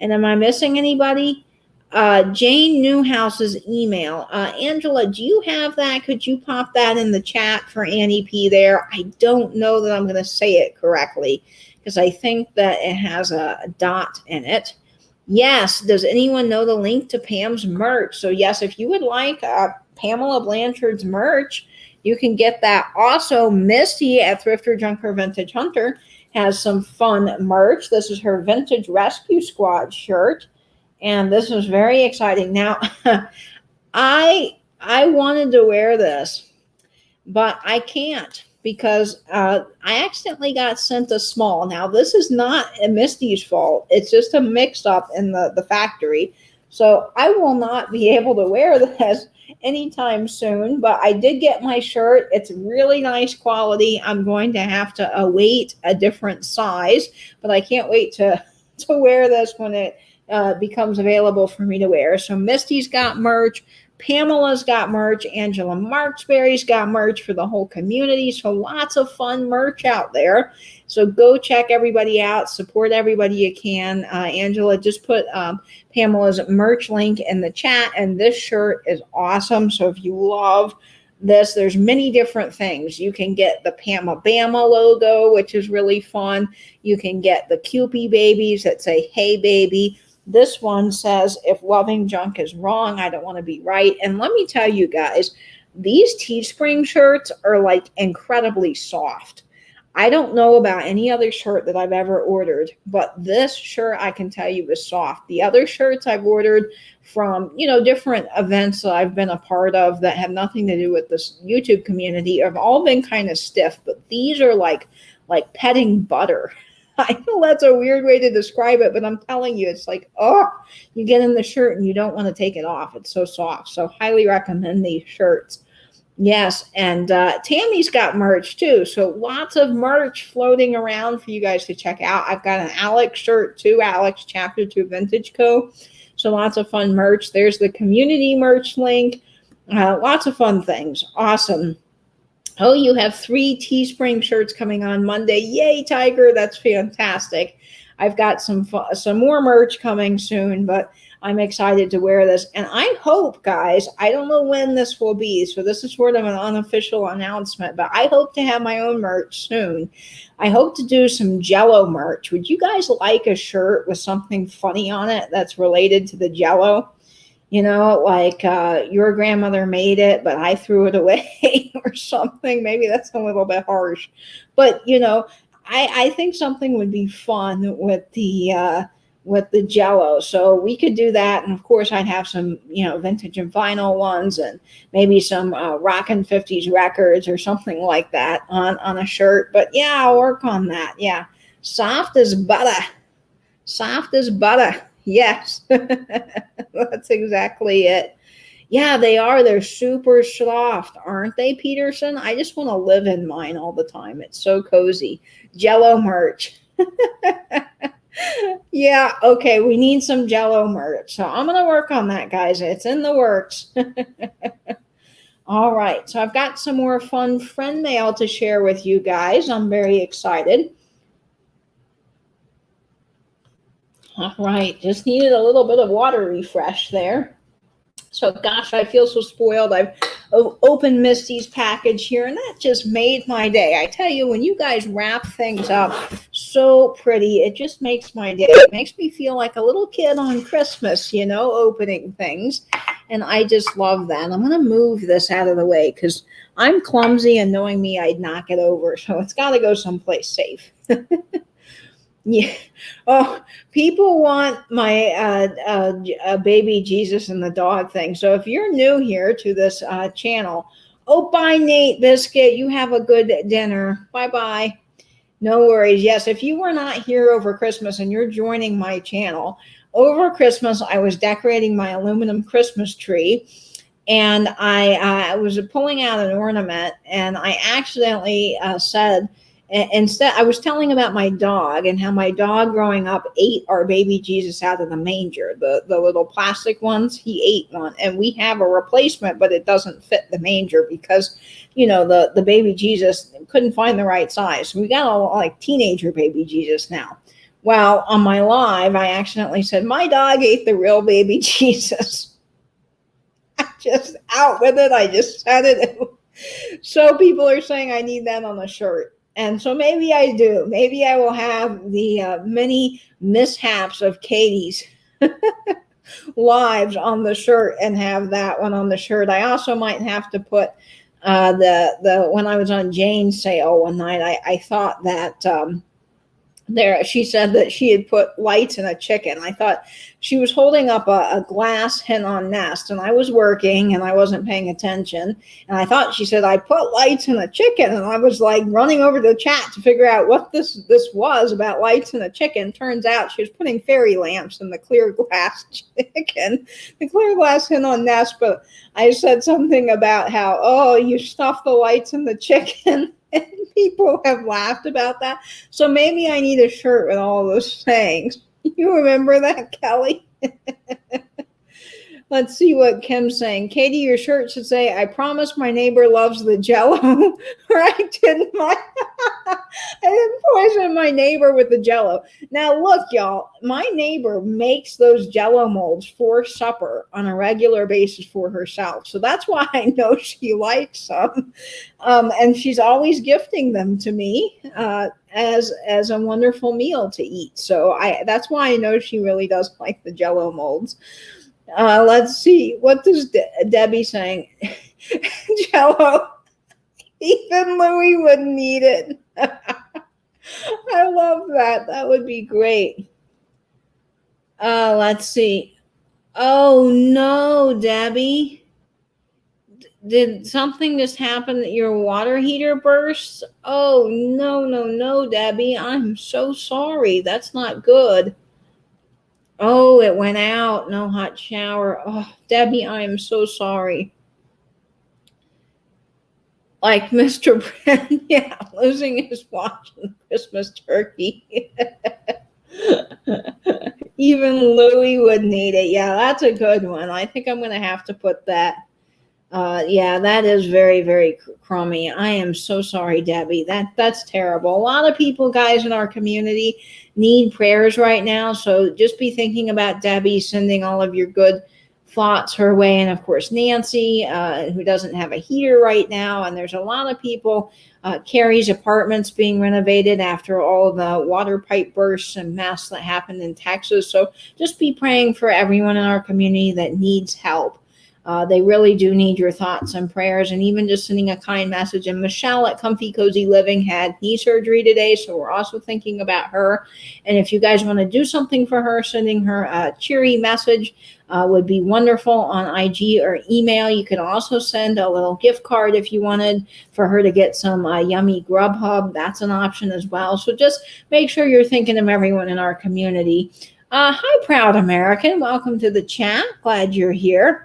And am I missing anybody? Jane Newhouse's email. Angela, do you have that? Could you pop that in the chat for Annie P there? I don't know that I'm going to say it correctly because I think that it has a dot in it. Yes. Does anyone know the link to Pam's merch? So yes, if you would like Pamela Blanchard's merch, you can get that. Also, Misty at Thrifter Junker Vintage Hunter has some fun merch. This is her Vintage Rescue Squad shirt. And this was very exciting. Now, I wanted to wear this, but I can't because I accidentally got sent a small. Now, this is not Misty's fault. It's just a mix-up in the factory. So I will not be able to wear this anytime soon, but I did get my shirt. It's really nice quality. I'm going to have to await a different size, but I can't wait to wear this when it becomes available for me to wear. So Misty's got merch, Pamela's got merch, Angela Marksberry's got merch for the whole community. So lots of fun merch out there. So go check everybody out, support everybody you can. Angela just put Pamela's merch link in the chat, and this shirt is awesome. So if you love this, there's many different things. You can get the Pama Bama logo, which is really fun. You can get the Kewpie babies that say, "Hey baby." This one says, "If loving junk is wrong, I don't want to be right." And let me tell you guys, these Teespring shirts are like incredibly soft. I don't know about any other shirt that I've ever ordered, but this shirt I can tell you is soft. The other shirts I've ordered from, different events that I've been a part of that have nothing to do with this YouTube community have all been kind of stiff, but these are like petting butter. I know that's a weird way to describe it, but I'm telling you, it's like, you get in the shirt and you don't want to take it off. It's so soft. So highly recommend these shirts. Yes, and Tammy's got merch too. So lots of merch floating around for you guys to check out. I've got an Alex shirt too, Alex Chapter 2 Vintage Co. So lots of fun merch. There's the community merch link. Lots of fun things. Awesome. Oh, you have 3 Teespring shirts coming on Monday. Yay, Tiger. That's fantastic. I've got some more merch coming soon, but I'm excited to wear this. And I hope, guys, I don't know when this will be, so this is sort of an unofficial announcement, but I hope to have my own merch soon. I hope to do some Jell-O merch. Would you guys like a shirt with something funny on it that's related to the Jell-O? Like your grandmother made it, but I threw it away or something. Maybe that's a little bit harsh. But, I think something would be fun with the Jell-O. So we could do that. And, of course, I'd have some, vintage and vinyl ones and maybe some Rockin' 50s records or something like that on a shirt. But, yeah, I'll work on that. Yeah. Soft as butter. Soft as butter. Yes, that's exactly it. Yeah, they are. They're super soft, aren't they, Peterson? I just want to live in mine all the time. It's so cozy. Jell-O merch. Yeah, okay, we need some Jell-O merch. So I'm going to work on that, guys. It's in the works. All right, so I've got some more fun friend mail to share with you guys. I'm very excited. All right, just needed a little bit of water refresh there. So, gosh, I feel so spoiled. I've opened Misty's package here, and that just made my day. I tell you, when you guys wrap things up so pretty, it just makes my day. It makes me feel like a little kid on Christmas, opening things. And I just love that. I'm going to move this out of the way because I'm clumsy, and knowing me, I'd knock it over. So it's got to go someplace safe. Yeah. Oh, people want my baby Jesus and the dog thing. So if you're new here to this channel, oh, bye, Nate Biscuit. You have a good dinner. Bye-bye. No worries. Yes, if you were not here over Christmas and you're joining my channel, over Christmas, I was decorating my aluminum Christmas tree, and I was pulling out an ornament, and I accidentally said, instead, I was telling about my dog and how my dog growing up ate our baby Jesus out of the manger, the little plastic ones. He ate one, and we have a replacement, but it doesn't fit the manger because, you know, the baby Jesus couldn't find the right size. So we got a like teenager baby Jesus now. Well, on my live, I accidentally said, my dog ate the real baby Jesus. Just out with it. I just said it. So people are saying I need that on a shirt. And so maybe I do. Maybe I will have the many mishaps of Katie's lives on the shirt and have that one on the shirt. I also might have to put the when I was on Jane's sale one night, I thought that there, she said that she had put lights in a chicken. I thought she was holding up a glass hen on nest, and I was working and I wasn't paying attention. And I thought she said, I put lights in a chicken. And I was like running over to the chat to figure out what this was about lights in a chicken. Turns out she was putting fairy lamps in the clear glass chicken, the clear glass hen on nest. But I said something about how, oh, you stuff the lights in the chicken. And people have laughed about that. So maybe I need a shirt with all those sayings. You remember that, Kelly? Let's see what Kim's saying. Katie, your shirt should say, I promise my neighbor loves the Jell-O. Or I didn't poison my neighbor with the Jell-O. Now, look, y'all, my neighbor makes those Jell-O molds for supper on a regular basis for herself. So that's why I know she likes them. And she's always gifting them to me as a wonderful meal to eat. So that's why I know she really does like the Jell-O molds. Let's see. What does Debbie saying? Jell-O. Even Louie wouldn't eat it. I love that. That would be great. Let's see. Oh, no, Debbie. Did something just happen that your water heater burst? Oh, no, Debbie. I'm so sorry. That's not good. Oh, it went out. No hot shower. Oh, Debbie, I am so sorry. Like Mr. Brent, yeah, losing his watch on Christmas turkey. Even Louie wouldn't eat it. Yeah, that's a good one. I think I'm going to have to put that. Yeah, that is very, very crummy. I am so sorry, Debbie. That's terrible. A lot of people, guys, in our community need prayers right now. So just be thinking about Debbie, sending all of your good thoughts her way. And of course, Nancy, who doesn't have a heater right now. And there's a lot of people, Carrie's apartments being renovated after all the water pipe bursts and mess that happened in Texas. So just be praying for everyone in our community that needs help. They really do need your thoughts and prayers, and even just sending a kind message. And Michelle at Comfy Cozy Living had knee surgery today, so we're also thinking about her. And if you guys want to do something for her, sending her a cheery message would be wonderful on IG or email. You can also send a little gift card if you wanted for her to get some yummy Grubhub. That's an option as well. So just make sure you're thinking of everyone in our community. Hi, Proud American. Welcome to the chat. Glad you're here.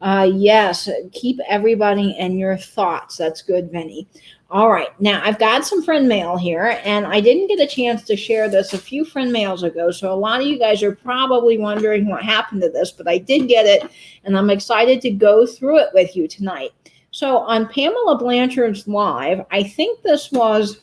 Yes, keep everybody in your thoughts. That's good, Vinny. All right, now I've got some friend mail here, and I didn't get a chance to share this a few friend mails ago, so a lot of you guys are probably wondering what happened to this, but I did get it, and I'm excited to go through it with you tonight. So on Pamela Blanchard's live, I think this was,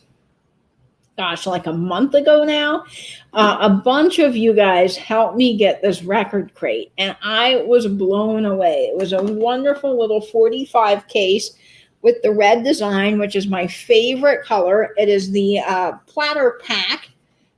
gosh, like a month ago now, a bunch of you guys helped me get this record crate, and I was blown away. It was a wonderful little 45 case with the red design, which is my favorite color. It is the platter pack.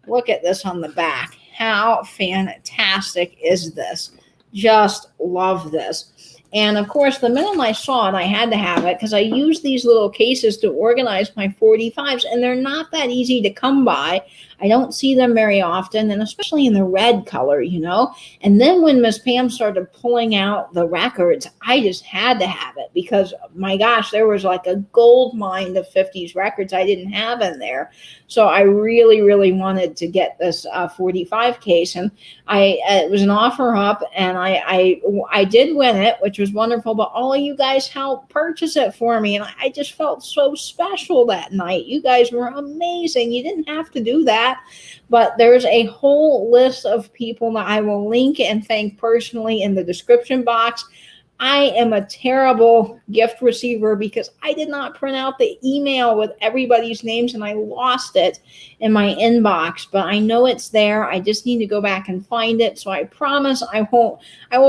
Look at this on the back. How fantastic is this? Just love this. And of course, the minute I saw it, I had to have it because I use these little cases to organize my 45s, and they're not that easy to come by. I don't see them very often, and especially in the red color, you know. And then when Miss Pam started pulling out the records, I just had to have it because, my gosh, there was like a gold mine of 50s records I didn't have in there. So I really, really wanted to get this 45 case, and it was an offer up, and I did win it, which was wonderful. But all of you guys helped purchase it for me, and I just felt so special that night. You guys were amazing. You didn't have to do that, but there's a whole list of people that I will link and thank personally in the description box. I am a terrible gift receiver because I did not print out the email with everybody's names, and I lost it in my inbox, but I know it's there. I just need to go back and find it. So I promise I will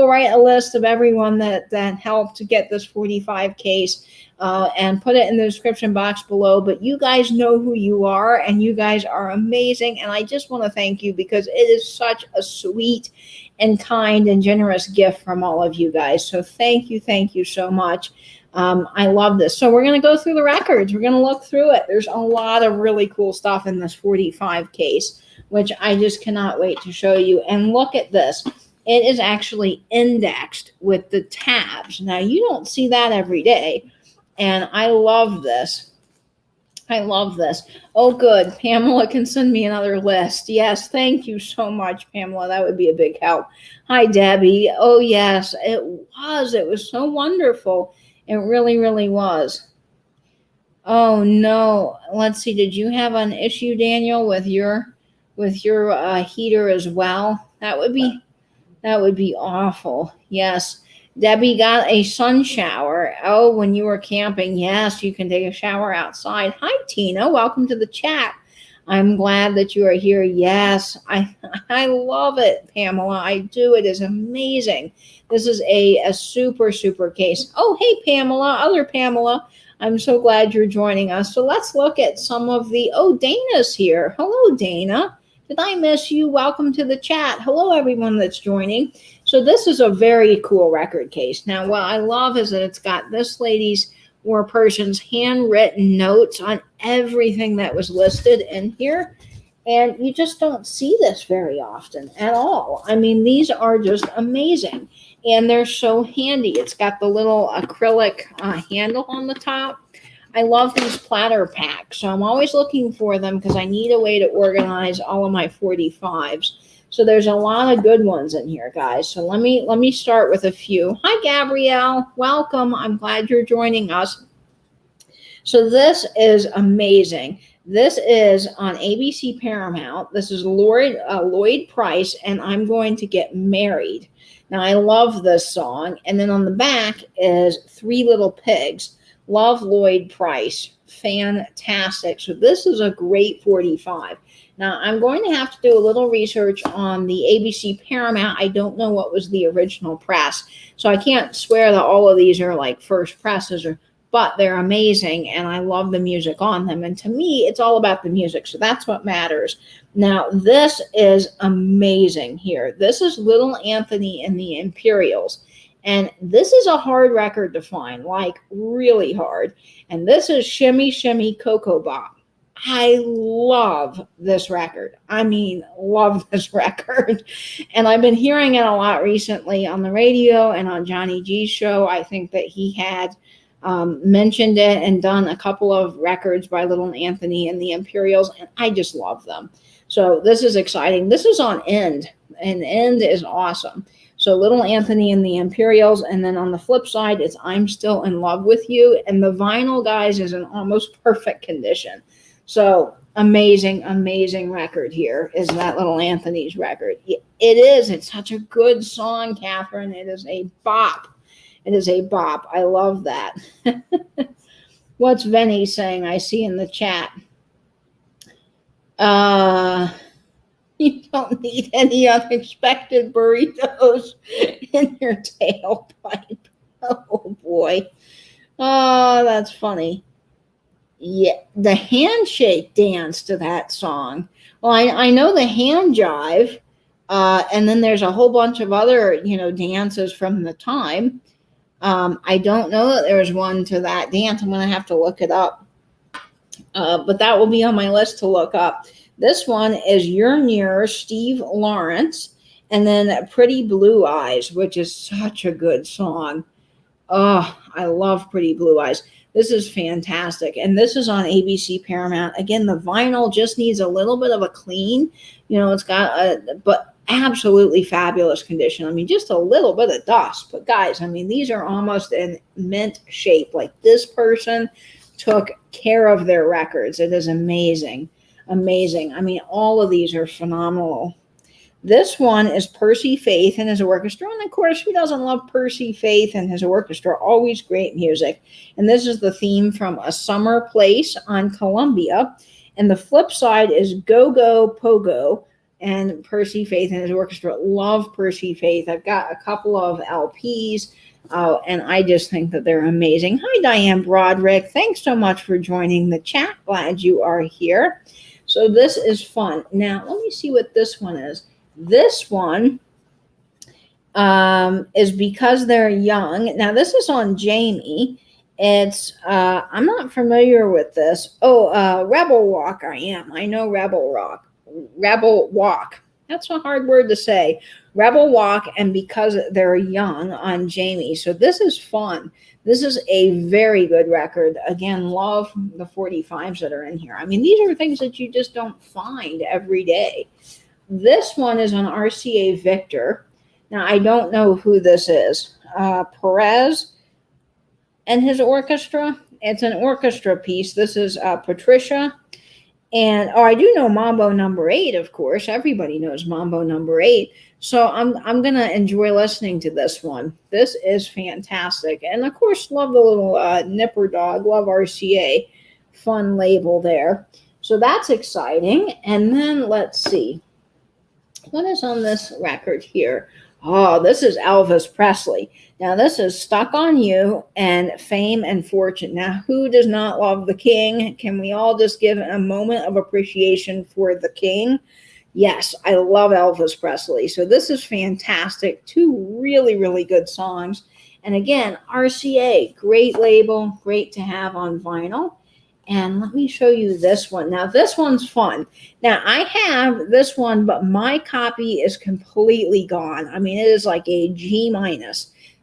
write a list of everyone that helped to get this 45 case and put it in the description box below. But you guys know who you are, and you guys are amazing. And I just want to thank you because it is such a sweet and kind and generous gift from all of you guys. So thank you so much. I love this. So we're going to go through the records. We're going to look through it. There's a lot of really cool stuff in this 45 case, which I just cannot wait to show you. And look at this. It is actually indexed with the tabs. Now, you don't see that every day, and I love this. I love this. Oh, good. Pamela can send me another list. Yes, thank you so much, Pamela. That would be a big help. Hi, Debbie. Oh, yes, it was. It was so wonderful. It really, really was. Oh, no. Let's see. Did you have an issue, Daniel, with your heater as well? That would be awful. Yes. Debbie got a sun shower. Oh, when you were camping. Yes, you can take a shower outside. Hi, Tina. Welcome to the chat. I'm glad that you are here. Yes, I love it, Pamela. I do. It is amazing. This is a super, super case. Oh, hey, Pamela. Other Pamela. I'm so glad you're joining us. So let's look at some of the... Oh, Dana's here. Hello, Dana. Did I miss you? Welcome to the chat. Hello, everyone that's joining. So this is a very cool record case. Now, what I love is that it's got this lady's or person's handwritten notes on everything that was listed in here. And you just don't see this very often at all. I mean, these are just amazing. And they're so handy. It's got the little acrylic handle on the top. I love these platter packs. So I'm always looking for them because I need a way to organize all of my 45s. So there's a lot of good ones in here, guys. So let me start with a few. Hi, Gabrielle. Welcome. I'm glad you're joining us. So this is amazing. This is on ABC Paramount. This is Lloyd Price, and I'm Going to Get Married. Now, I love this song. And then on the back is Three Little Pigs. Love Lloyd Price. Fantastic. So this is a great 45. Now, I'm going to have to do a little research on the ABC Paramount. I don't know what was the original press, so I can't swear that all of these are like first presses, but they're amazing, and I love the music on them. And to me, it's all about the music, so that's what matters. Now, this is amazing here. This is Little Anthony and the Imperials, and this is a hard record to find, like really hard. And this is Shimmy Shimmy Cocoa Bop. I love this record. I mean, love this record. And I've been hearing it a lot recently on the radio and on Johnny G's show. I think that he had mentioned it and done a couple of records by Little Anthony and the Imperials, and I just love them. So this is exciting. This is on End, and End is awesome. So Little Anthony and the Imperials, and then on the flip side, it's I'm Still in Love with You, and the vinyl, guys, is in almost perfect condition. So amazing, amazing record here is that Little Anthony's record. It is. It's such a good song, Catherine. It is a bop. It is a bop. I love that. What's Venny saying? I see in the chat. You don't need any unexpected burritos in your tailpipe. Oh, boy. Oh, that's funny. Yeah, the handshake dance to that song. Well, I know the hand jive, and then there's a whole bunch of other, dances from the time. I don't know that there's one to that dance. I'm going to have to look it up. But that will be on my list to look up. This one is You're Near, Steve Lawrence, and then Pretty Blue Eyes, which is such a good song. Oh, I love Pretty Blue Eyes. This is fantastic. And this is on ABC Paramount. Again, the vinyl just needs a little bit of a clean. It's got but absolutely fabulous condition. I mean, just a little bit of dust. But guys, I mean, these are almost in mint shape. Like, this person took care of their records. It is amazing. Amazing. I mean, all of these are phenomenal. This one is Percy Faith and his orchestra. And of course, who doesn't love Percy Faith and his orchestra? Always great music. And this is the theme from A Summer Place on Columbia. And the flip side is Go Go Pogo and Percy Faith and his orchestra. Love Percy Faith. I've got a couple of LPs. And I just think that they're amazing. Hi, Diane Broderick. Thanks so much for joining the chat. Glad you are here. So this is fun. Now, let me see what this one is. This one is Because They're Young. Now, this is on Jamie. It's, I'm not familiar with this. Rebel Walk I am. I know Rebel Walk. That's a hard word to say. Rebel Walk and Because They're Young on Jamie. So this is fun. This is a very good record. Again, love the 45s that are in here. I mean, these are things that you just don't find every day. This one is on RCA Victor. Now, I don't know who this is. Perez and his orchestra. It's an orchestra piece. This is Patricia. And I do know Mambo No. 8, of course. Everybody knows Mambo No. 8. So I'm going to enjoy listening to this one. This is fantastic. And, of course, love the little Nipper dog. Love RCA. Fun label there. So that's exciting. And then let's see. What is on this record here? Oh, this is Elvis Presley. Now, this is Stuck on You and Fame and Fortune. Now, who does not love the king? Can we all just give a moment of appreciation for the king? Yes, I love Elvis Presley. So this is fantastic. Two really, really good songs. And again, RCA, great label, great to have on vinyl. And let me show you this one. Now, this one's fun. Now, I have this one, but my copy is completely gone. I mean, it is like a G-.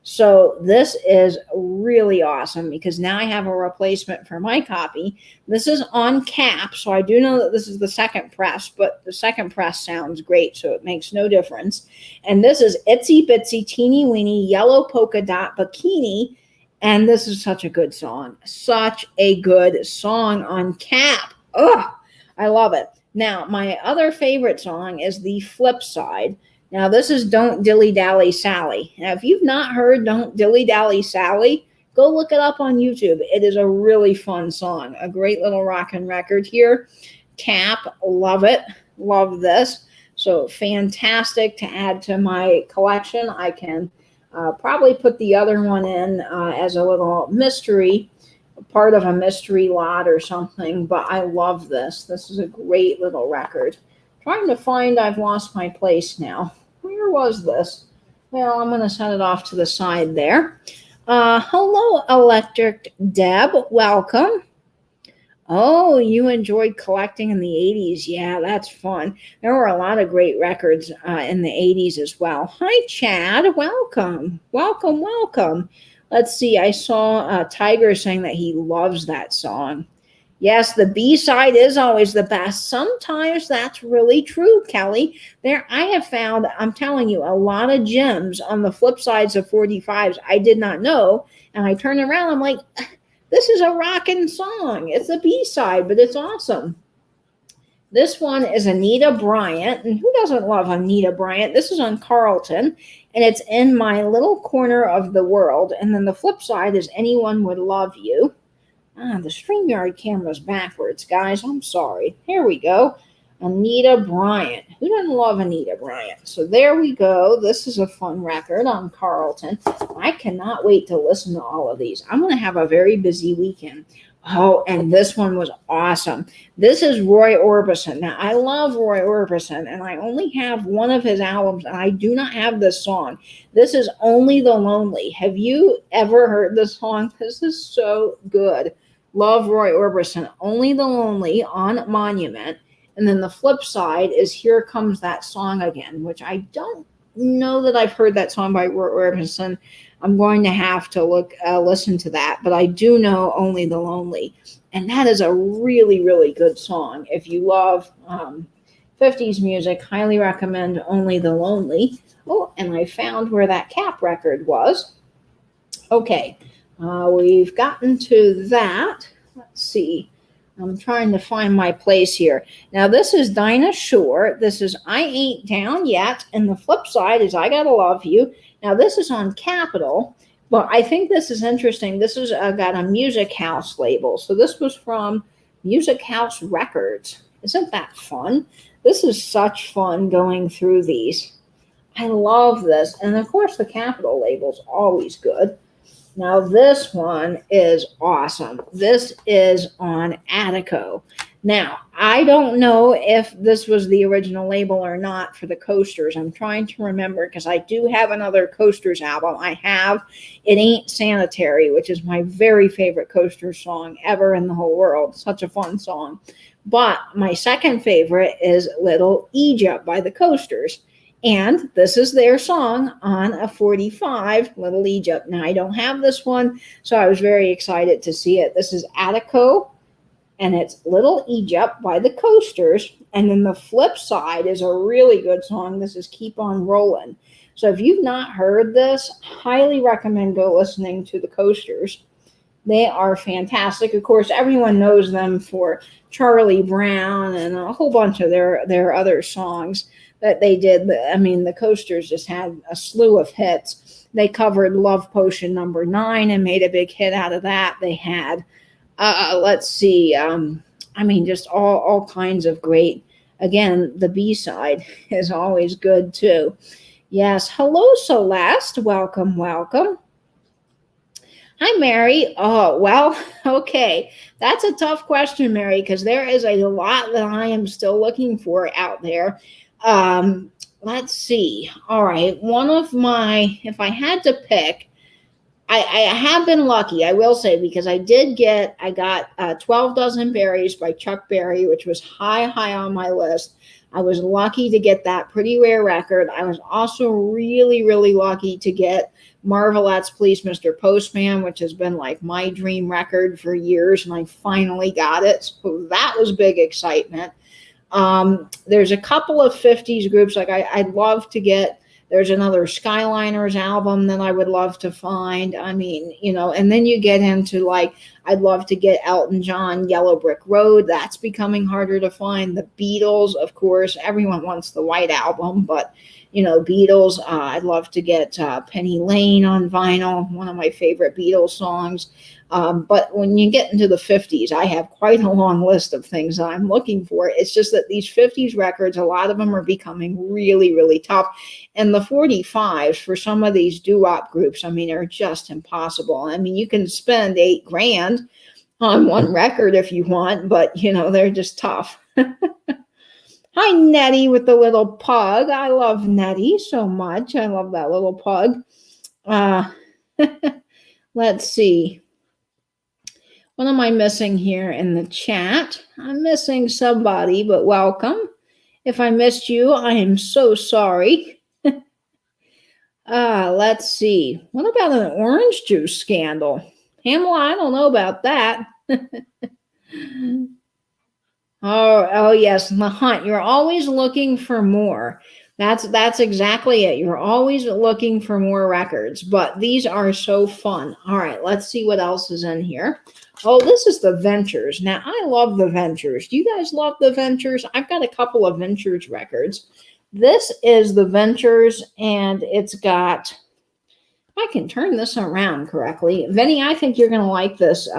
So this is really awesome because now I have a replacement for my copy. This is on cap, so I do know that this is the second press, but the second press sounds great, so it makes no difference. And this is Itsy Bitsy Teeny Weeny Yellow Polka Dot Bikini. And this is such a good song. Such a good song on cap. Oh, I love it. Now, my other favorite song is the flip side. Now, this is Don't Dilly Dally Sally. Now, if you've not heard Don't Dilly Dally Sally, go look it up on YouTube. It is a really fun song. A great little rockin' record here. Cap, love it. Love this. So fantastic to add to my collection. I can probably put the other one in as a little mystery, part of a mystery lot or something. But I love this. This is a great little record. Trying to find, I've lost my place now. Where was this? Well, I'm going to set it off to the side there. Hello, Electric Deb. Welcome. Oh, you enjoyed collecting in the 80s. Yeah, that's fun. There were a lot of great records in the 80s as well. Hi, Chad. Welcome. Welcome, welcome. Let's see. I saw Tiger saying that he loves that song. Yes, the B-side is always the best. Sometimes that's really true, Kelly. I have found, I'm telling you, a lot of gems on the flip sides of 45s I did not know. And I turn around, I'm like, this is a rockin' song. It's a B-side, but it's awesome. This one is Anita Bryant. And who doesn't love Anita Bryant? This is on Carlton. And it's In My Little Corner of the World. And then the flip side is Anyone Would Love You. The StreamYard camera's backwards, guys. I'm sorry. Here we go. Anita Bryant. Who doesn't love Anita Bryant? So there we go. This is a fun record on Carlton. I cannot wait to listen to all of these. I'm going to have a very busy weekend. Oh, and this one was awesome. This is Roy Orbison. Now, I love Roy Orbison, and I only have one of his albums, and I do not have this song. This is Only the Lonely. Have you ever heard this song? This is so good. Love Roy Orbison. Only the Lonely on Monument. And then the flip side is Here Comes That Song Again, which I don't know that I've heard that song by Roy Orbison. I'm going to have to listen to that, but I do know Only the Lonely, and that is a really, really good song. If you love 50s music, highly recommend Only the Lonely. Oh, and I found where that Cap record was. Okay, we've gotten to that. Let's see. I'm trying to find my place here. Now, this is Dinah Shore. This is I Ain't Down Yet, and the flip side is I Gotta Love You. Now, this is on Capitol, but I think this is interesting. This is got a Music House label. So this was from Music House Records. Isn't that fun? This is such fun going through these. I love this. And, of course, the Capitol label's always good. Now, this one is awesome. This is on Attico. Now, I don't know if this was the original label or not for the Coasters. I'm trying to remember because I do have another Coasters album. I have It Ain't Sanitary, which is my very favorite Coasters song ever in the whole world. Such a fun song. But my second favorite is Little Egypt by the Coasters. And this is their song on a 45, Little Egypt. Now, I don't have this one, so I was very excited to see it. This is Attico, and it's Little Egypt by the Coasters. And then the flip side is a really good song. This is Keep On Rollin'. So if you've not heard this, highly recommend go listening to the Coasters. They are fantastic. Of course, everyone knows them for Charlie Brown and a whole bunch of their other songs that they did. I mean, the Coasters just had a slew of hits. They covered Love Potion number 9 and made a big hit out of that. They had, let's see, I mean, just all kinds of great. Again, the B-side is always good too. Yes, hello, Celeste. Welcome, welcome. Hi, Mary. Oh, well, okay. That's a tough question, Mary, because there is a lot that I am still looking for out there. Let's see. All right. One of my, if I had to pick, I have been lucky, I will say, because I got 12 Dozen Berries by Chuck Berry, which was high on my list. I was lucky to get that pretty rare record. I was also really, really lucky to get Marvelettes' Please Mr. Postman, which has been like my dream record for years, and I finally got it. So that was big excitement. There's a couple of 50s groups like I'd love to get. There's another Skyliners album that I would love to find. I mean, and then you get into like, I'd love to get Elton John, Yellow Brick Road. That's becoming harder to find. The Beatles, of course, everyone wants the White Album, but Beatles, I'd love to get Penny Lane on vinyl, one of my favorite Beatles songs. But when you get into the 50s, I have quite a long list of things that I'm looking for. It's just that these 50s records, a lot of them are becoming really, really tough. And the 45s for some of these doo-wop groups, I mean, are just impossible. I mean, you can spend $8,000 on one record if you want, but, they're just tough. Hi, Nettie with the little pug. I love Nettie so much. I love that little pug. Let's see. What am I missing here in the chat? I'm missing somebody, but welcome. If I missed you, I am so sorry. Let's see. What about an orange juice scandal? Pamela, I don't know about that. Oh yes, the hunt. You're always looking for more. That's exactly it. You're always looking for more records, but these are so fun. All right, let's see what else is in here. Oh, this is the Ventures. Now, I love the Ventures. Do you guys love the Ventures? I've got a couple of Ventures records. This is the Ventures, and it's got, I can turn this around correctly. Vinny, I think you're going to like this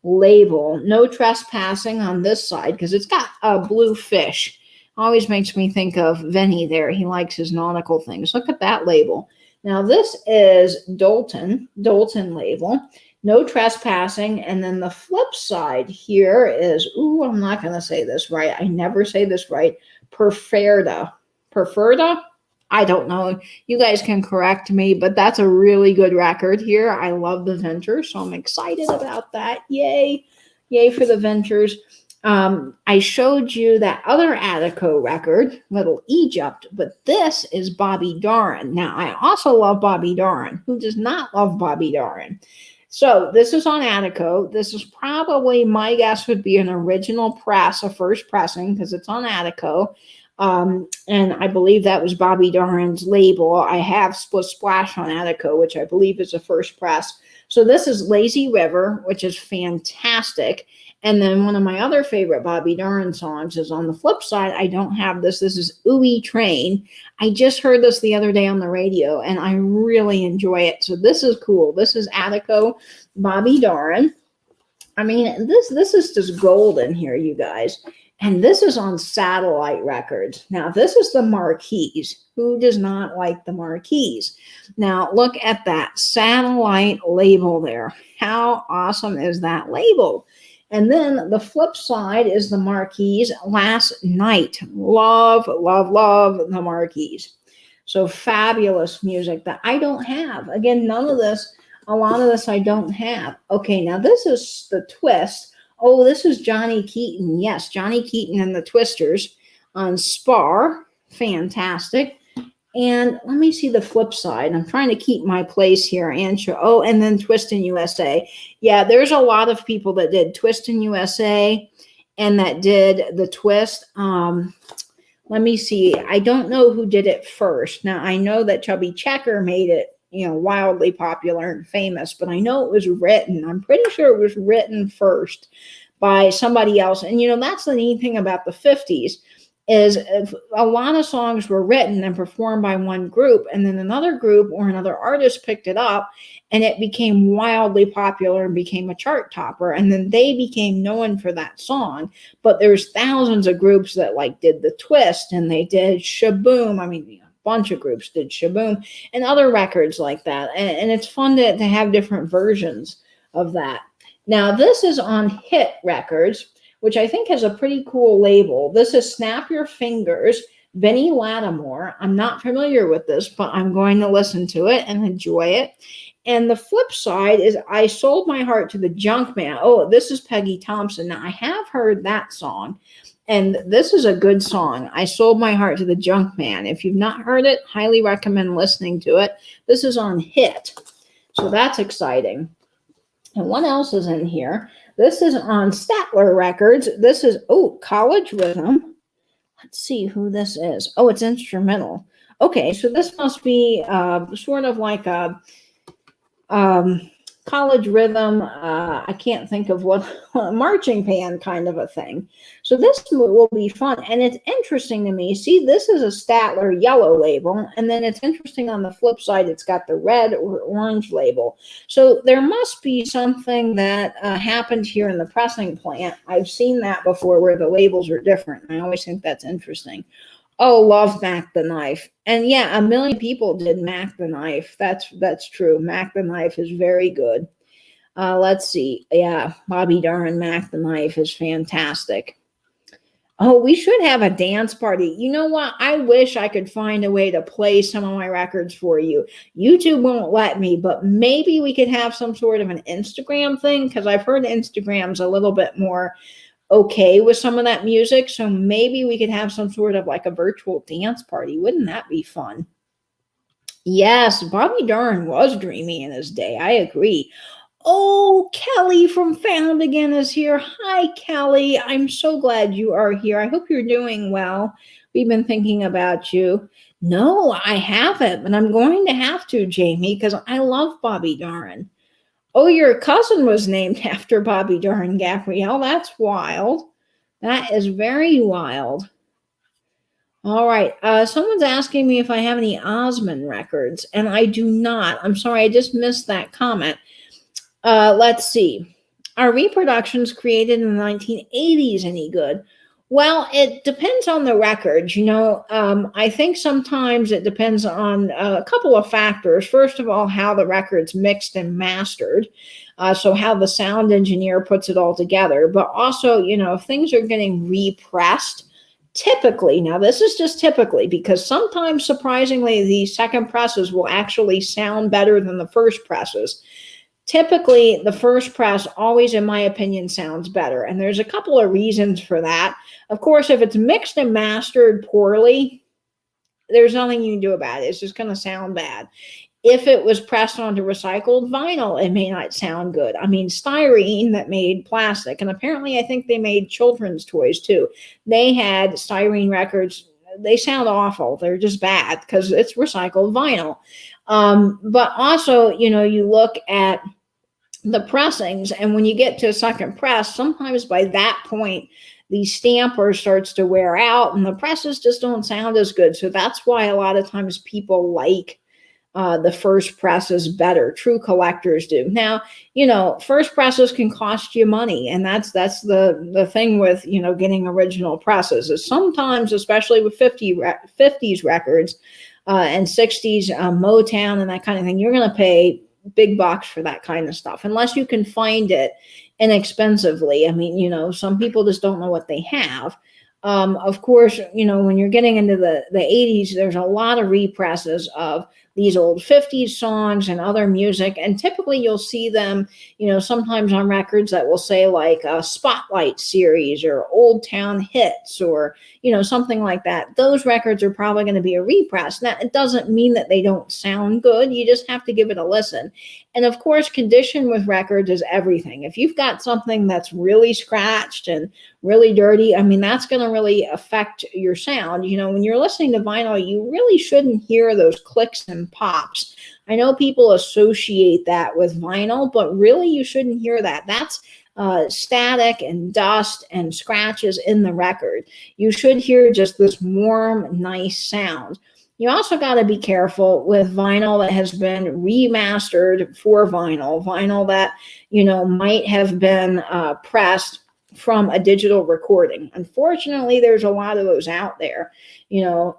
label. No trespassing on this side because it's got a blue fish. Always makes me think of Vinny there. He likes his nautical things. Look at that label. Now, this is Dolton label. No trespassing. And then the flip side here is, ooh, I'm not going to say this right. I never say this right. Preferda. Preferda? I don't know. You guys can correct me, but that's a really good record here. I love the Ventures, so I'm excited about that. Yay. Yay for the Ventures. I showed you that other Attico record, Little Egypt, but this is Bobby Darin. Now, I also love Bobby Darin. Who does not love Bobby Darin? So this is on Attico. This is probably, my guess would be an original press, a first pressing, because it's on Attico. And I believe that was Bobby Darin's label. I have Split Splash on Attico, which I believe is a first press. So this is Lazy River, which is fantastic. And then one of my other favorite Bobby Darin songs is on the flip side. I don't have this. This is Ooey Train. I just heard this the other day on the radio, and I really enjoy it. So this is cool. This is Attico, Bobby Darin. I mean, this is just golden here, you guys. And this is on Satellite Records. Now, this is the Marquise. Who does not like the Marquise? Now, look at that Satellite label there. How awesome is that label? And then the flip side is the Marquise Last Night. Love, love, love the Marquise. So fabulous music that I don't have. Again, none of this, a lot of this I don't have. Okay, now this is the Twist. Oh, this is Johnny Keaton. Yes, Johnny Keaton and the Twisters on Spar. Fantastic. And let me see the flip side. I'm trying to keep my place here. Oh, and then Twist in USA. Yeah, there's a lot of people that did Twist in USA and that did the Twist. Let me see. I don't know who did it first. Now, I know that Chubby Checker made it, wildly popular and famous, but I know it was written. I'm pretty sure it was written first by somebody else. And, that's the neat thing about the 50s. Is a lot of songs were written and performed by one group, and then another group or another artist picked it up, and it became wildly popular and became a chart topper, and then they became known for that song. But there's thousands of groups that did the Twist, and they did Shaboom. I mean, a bunch of groups did Shaboom and other records like that, and it's fun to have different versions of that. Now, this is on Hit Records, which I think has a pretty cool label. This is Snap Your Fingers, Vinnie Lattimore. I'm not familiar with this, but I'm going to listen to it and enjoy it. And the flip side is I Sold My Heart to the Junkman. Oh, this is Peggy Thompson. Now, I have heard that song, and this is a good song. I Sold My Heart to the Junkman. If you've not heard it, highly recommend listening to it. This is on Hit, so that's exciting. And what else is in here? This is on Statler Records. This is, College Rhythm. Let's see who this is. Oh, it's instrumental. Okay, so this must be sort of like a college rhythm. I can't think of what, marching band kind of a thing. So this will be fun. And it's interesting to me. See, this is a Statler yellow label. And then it's interesting on the flip side, it's got the red or orange label. So there must be something that happened here in the pressing plant. I've seen that before where the labels are different. I always think that's interesting. Oh, love Mac the Knife. And yeah, a million people did Mac the Knife. That's true. Mac the Knife is very good. Let's see. Yeah, Bobby Darin, Mac the Knife is fantastic. Oh, we should have a dance party. You know what? I wish I could find a way to play some of my records for you. YouTube won't let me, but maybe we could have some sort of an Instagram thing, because I've heard Instagram's a little bit more okay with some of that music. So maybe we could have some sort of a virtual dance party. Wouldn't that be fun? Yes, Bobby Darin was dreamy in his day. I agree. Oh, Kelly from Found Again is here. Hi, Kelly. I'm so glad you are here. I hope you're doing well. We've been thinking about you. No, I haven't, but I'm going to have to, Jamie, because I love Bobby Darin. Oh, your cousin was named after Bobby Darin, Gabrielle. That's wild. That is very wild. All right. Someone's asking me if I have any Osmond records, and I do not. I'm sorry. I just missed that comment. Let's see. Are reproductions created in the 1980s any good? Well, it depends on the record. I think sometimes it depends on a couple of factors. First of all, how the record's mixed and mastered. So how the sound engineer puts it all together. But also, if things are getting repressed, typically, now this is just typically, because sometimes surprisingly, the second presses will actually sound better than the first presses. Typically, the first press always, in my opinion, sounds better. And there's a couple of reasons for that. Of course, if it's mixed and mastered poorly, there's nothing you can do about it. It's just going to sound bad. If it was pressed onto recycled vinyl, it may not sound good. I mean, styrene that made plastic, and apparently I think they made children's toys too. They had styrene records. They sound awful. They're just bad because it's recycled vinyl. But also, you look at the pressings, and when you get to a second press, sometimes by that point, the stamper starts to wear out and the presses just don't sound as good. So that's why a lot of times people like the first presses better. True collectors do. Now, first presses can cost you money, and that's the thing with getting original presses is sometimes, especially with 50s records and 60s Motown and that kind of thing, you're going to pay big bucks for that kind of stuff unless you can find it inexpensively. I mean, some people just don't know what they have. Of course, when you're getting into the 80s, there's a lot of represses of these old 50s songs and other music. And typically you'll see them, sometimes on records that will say like a Spotlight series or Old Town Hits or, something like that. Those records are probably going to be a repress. Now, it doesn't mean that they don't sound good. You just have to give it a listen. And of course, condition with records is everything. If you've got something that's really scratched and really dirty, I mean, that's going to really affect your sound. When you're listening to vinyl, you really shouldn't hear those clicks and pops. I know people associate that with vinyl, but really you shouldn't hear that. That's static and dust and scratches in the record. You should hear just this warm, nice sound. You also got to be careful with vinyl that has been remastered for vinyl that, might have been pressed from a digital recording. Unfortunately, there's a lot of those out there,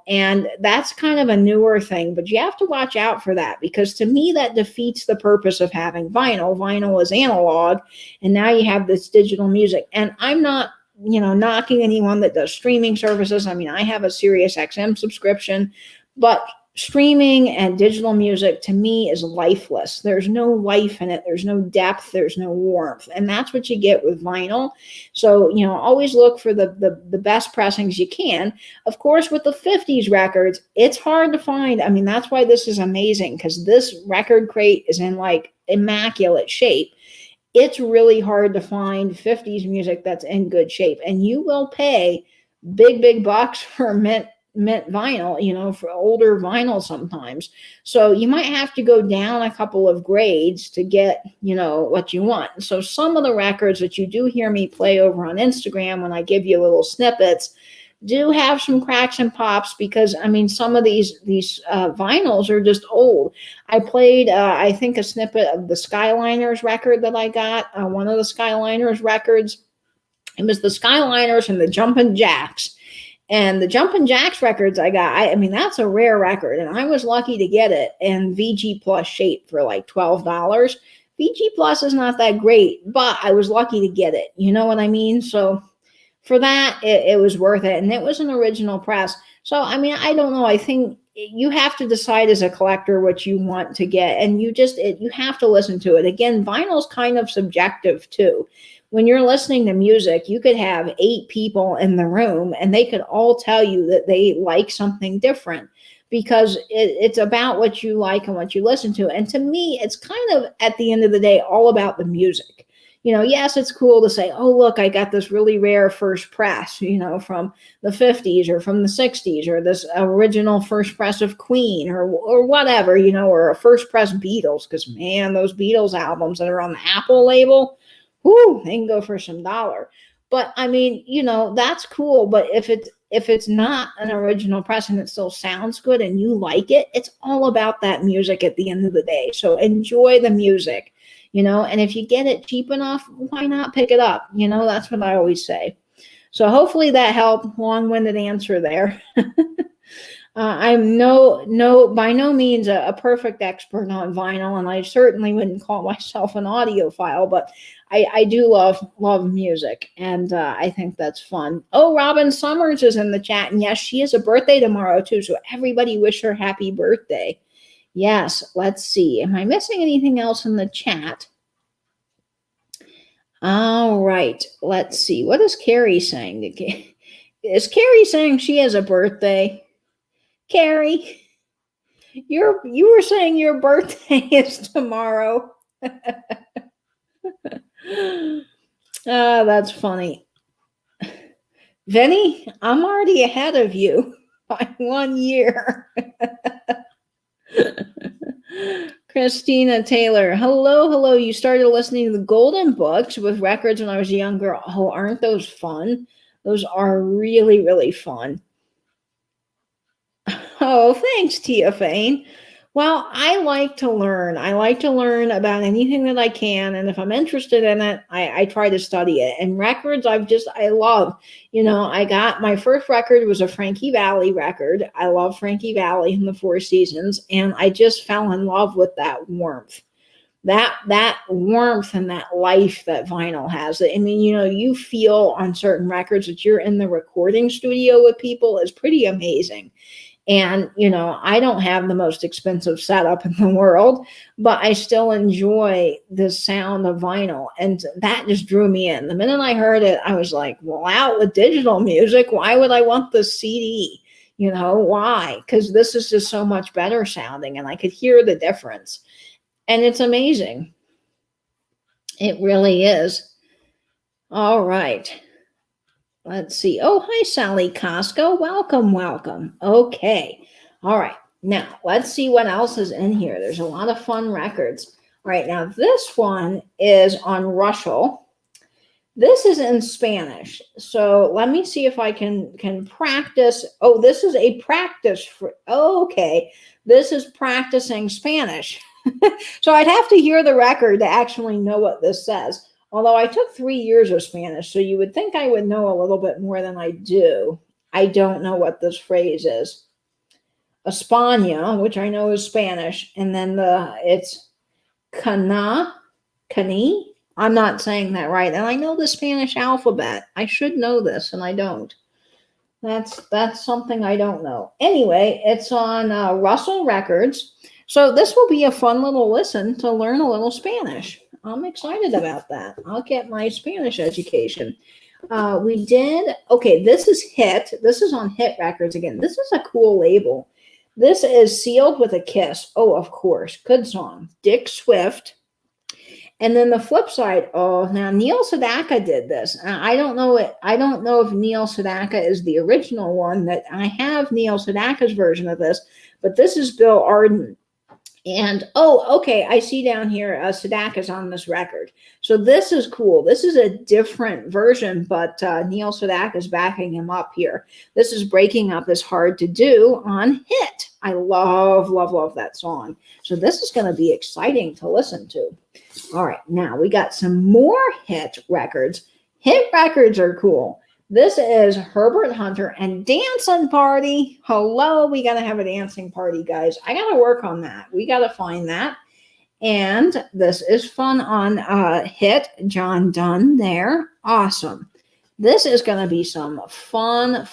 and that's kind of a newer thing, but you have to watch out for that because to me, that defeats the purpose of having vinyl. Vinyl is analog, and now you have this digital music. And I'm not, knocking anyone that does streaming services. I mean, I have a Sirius XM subscription, but streaming and digital music to me is lifeless. There's no life in it. There's no depth. There's no warmth. And that's what you get with vinyl. So, always look for the best pressings you can. Of course, with the 50s records, it's hard to find. I mean, that's why this is amazing because this record crate is in like immaculate shape. It's really hard to find 50s music that's in good shape. And you will pay big bucks for mint vinyl, for older vinyl sometimes. So you might have to go down a couple of grades to get, what you want. So some of the records that you do hear me play over on Instagram when I give you little snippets do have some cracks and pops because, I mean, some of these vinyls are just old. I played, I think, a snippet of the Skyliners record that I got, one of the Skyliners records. It was the Skyliners and the Jumpin' Jacks. And the Jumpin' Jacks records I got, I mean, that's a rare record. And I was lucky to get it in VG Plus shape for like $12. VG Plus is not that great, but I was lucky to get it. You know what I mean? So for that, it was worth it. And it was an original press. So, I mean, I don't know. I think you have to decide as a collector what you want to get. And you have to listen to it. Again, vinyl's kind of subjective too. When you're listening to music, you could have 8 people in the room and they could all tell you that they like something different because it's about what you like and what you listen to. And to me, it's kind of, at the end of the day, all about the music. Yes, it's cool to say, oh, look, I got this really rare first press, from the 50s or from the 60s or this original first press of Queen or whatever, or a first press Beatles, because, man, those Beatles albums that are on the Apple label, whoo, they can go for some dollar. But I mean, that's cool. But if it's not an original press and it still sounds good and you like it, it's all about that music at the end of the day. So enjoy the music, and if you get it cheap enough, why not pick it up? That's what I always say. So hopefully that helped. Long-winded answer there. I'm by no means a perfect expert on vinyl, and I certainly wouldn't call myself an audiophile, but I do love music, and I think that's fun. Oh, Robin Summers is in the chat, and yes, she has a birthday tomorrow too, so everybody wish her happy birthday. Yes, let's see. Am I missing anything else in the chat? All right, let's see. What is Carrie saying? Is Carrie saying she has a birthday? Carrie, you were saying your birthday is tomorrow. That's funny. Vinny, I'm already ahead of you by 1 year. Christina Taylor, hello. You started listening to the Golden Books with records when I was younger. Oh, aren't those fun? Those are really, really fun. Oh, thanks, Tia Fane. Well, I like to learn. I like to learn about anything that I can. And if I'm interested in it, I try to study it. And records, I love. I got my first record was a Frankie Valli record. I love Frankie Valli and the Four Seasons. And I just fell in love with that warmth. That warmth and that life that vinyl has. I mean, you feel on certain records that you're in the recording studio with people is pretty amazing. And, I don't have the most expensive setup in the world, but I still enjoy the sound of vinyl. And that just drew me in. The minute I heard it, I was like, well, out with digital music. Why would I want the CD? Why? Because this is just so much better sounding, and I could hear the difference. And it's amazing. It really is. All right. Let's see. Oh, hi, Sally Costco. Welcome. Okay. All right. Now, let's see what else is in here. There's a lot of fun records. All right. Now, this one is on Russell. This is in Spanish. So let me see if I can practice. Oh, this is a practice for, okay. This is practicing Spanish. So I'd have to hear the record to actually know what this says. Although I took 3 years of Spanish, so you would think I would know a little bit more than I do. I don't know what this phrase is. España, which I know is Spanish, and then it's cani. I'm not saying that right, and I know the Spanish alphabet. I should know this, and I don't. That's something I don't know. Anyway, it's on Russell Records. So this will be a fun little listen to learn a little Spanish. I'm excited about that. I'll get my Spanish education. This is Hit. This is on Hit Records again. This is a cool label. This is Sealed with a Kiss. Oh, of course. Good song. Dick Swift. And then the flip side, now Neil Sedaka did this. I don't know if Neil Sedaka is the original one. That I have Neil Sedaka's version of this, but this is Bill Arden. And, I see down here, Sedaka's on this record. So this is cool. This is a different version, but Neil Sedaka is backing him up here. This is Breaking Up is Hard to Do on Hit. I love that song. So this is going to be exciting to listen to. All right, now we got some more Hit records. Hit records are cool. This is Herbert Hunter and Dancing Party. Hello, we got to have a dancing party, guys. I got to work on that. We got to find that. And this is fun on Hit. John Dunn there. Awesome. This is going to be some fun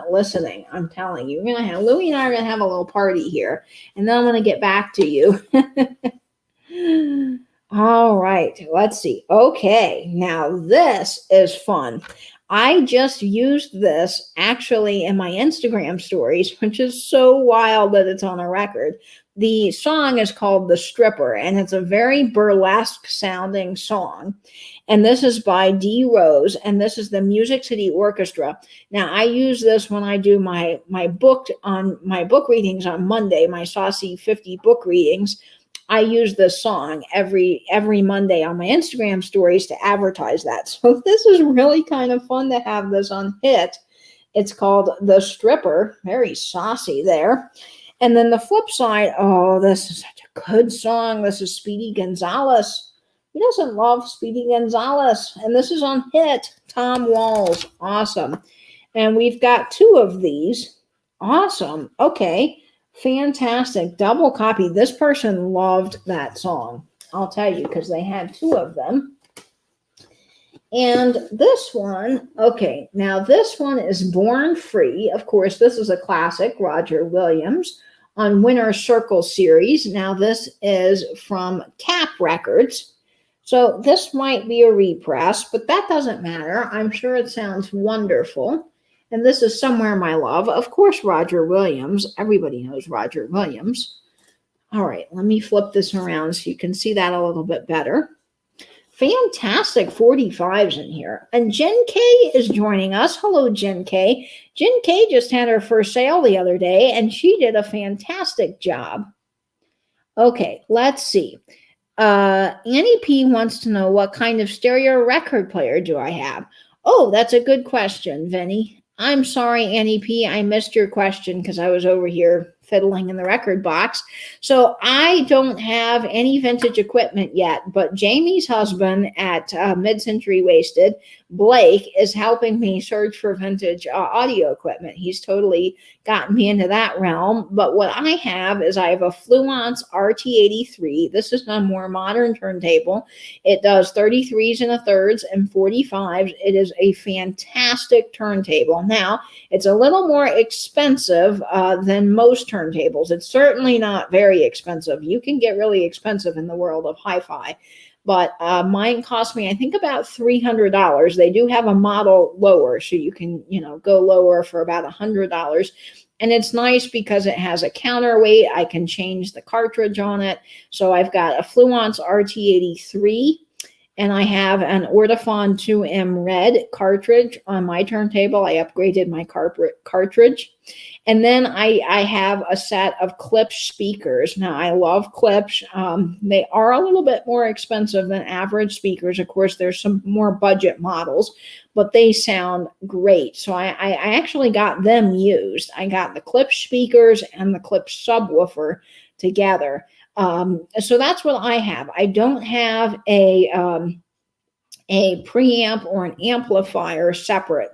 listening. I'm telling you. Louie and I are going to have a little party here. And then I'm going to get back to you. All right, let's see. Okay, now this is fun. I just used this actually in my Instagram stories, which is so wild that it's on a record. The song is called The Stripper, and it's a very burlesque sounding song. And this is by D. Rose, and this is the Music City Orchestra. Now, I use this when I do my book readings on Monday, my Saucy 50 book readings. I use this song every Monday on my Instagram stories to advertise that. So this is really kind of fun to have this on Hit. It's called The Stripper. Very saucy there. And then the flip side, this is such a good song. This is Speedy Gonzales. Who doesn't love Speedy Gonzales? And this is on Hit. Tom Walls. Awesome. And we've got 2 of these Awesome. Okay. Fantastic. Double copy. This person loved that song. I'll tell you, because they had two of them. And this one, okay, now this one is Born Free. Of course, this is a classic, Roger Williams, on Winner's Circle series. Now, this is from Tap Records. So this might be a repress, but that doesn't matter. I'm sure it sounds wonderful. And this is Somewhere My Love. Of course, Roger Williams. Everybody knows Roger Williams. All right, let me flip this around so you can see that a little bit better. Fantastic 45s in here. And Jen K is joining us. Hello, Jen K. Jen K just had her first sale the other day, and she did a fantastic job. Okay, let's see. Annie P wants to know, what kind of stereo record player do I have? Oh, that's a good question, Vinny. I'm sorry, Annie P. I missed your question because I was over here fiddling in the record box. So I don't have any vintage equipment yet, but Jamie's husband at Mid-Century Wasted, Blake, is helping me search for vintage audio equipment. He's totally gotten me into that realm. But what I have is I have a Fluence RT83. This is a more modern turntable. It does 33s and a thirds and 45s. It is a fantastic turntable. Now, it's a little more expensive than most turntables. It's certainly not very expensive. You can get really expensive in the world of hi-fi. But mine cost me, I think, about $300. They do have a model lower, so you can, go lower for about $100. And it's nice because it has a counterweight. I can change the cartridge on it. So I've got a Fluence RT83. And I have an Ortofon 2M Red cartridge on my turntable. I upgraded my cartridge. And then I have a set of Klipsch speakers. Now, I love Klipsch. They are a little bit more expensive than average speakers. Of course, there's some more budget models, but they sound great. So I actually got them used. I got the Klipsch speakers and the Klipsch subwoofer together. So that's what I have. I don't have a preamp or an amplifier separate.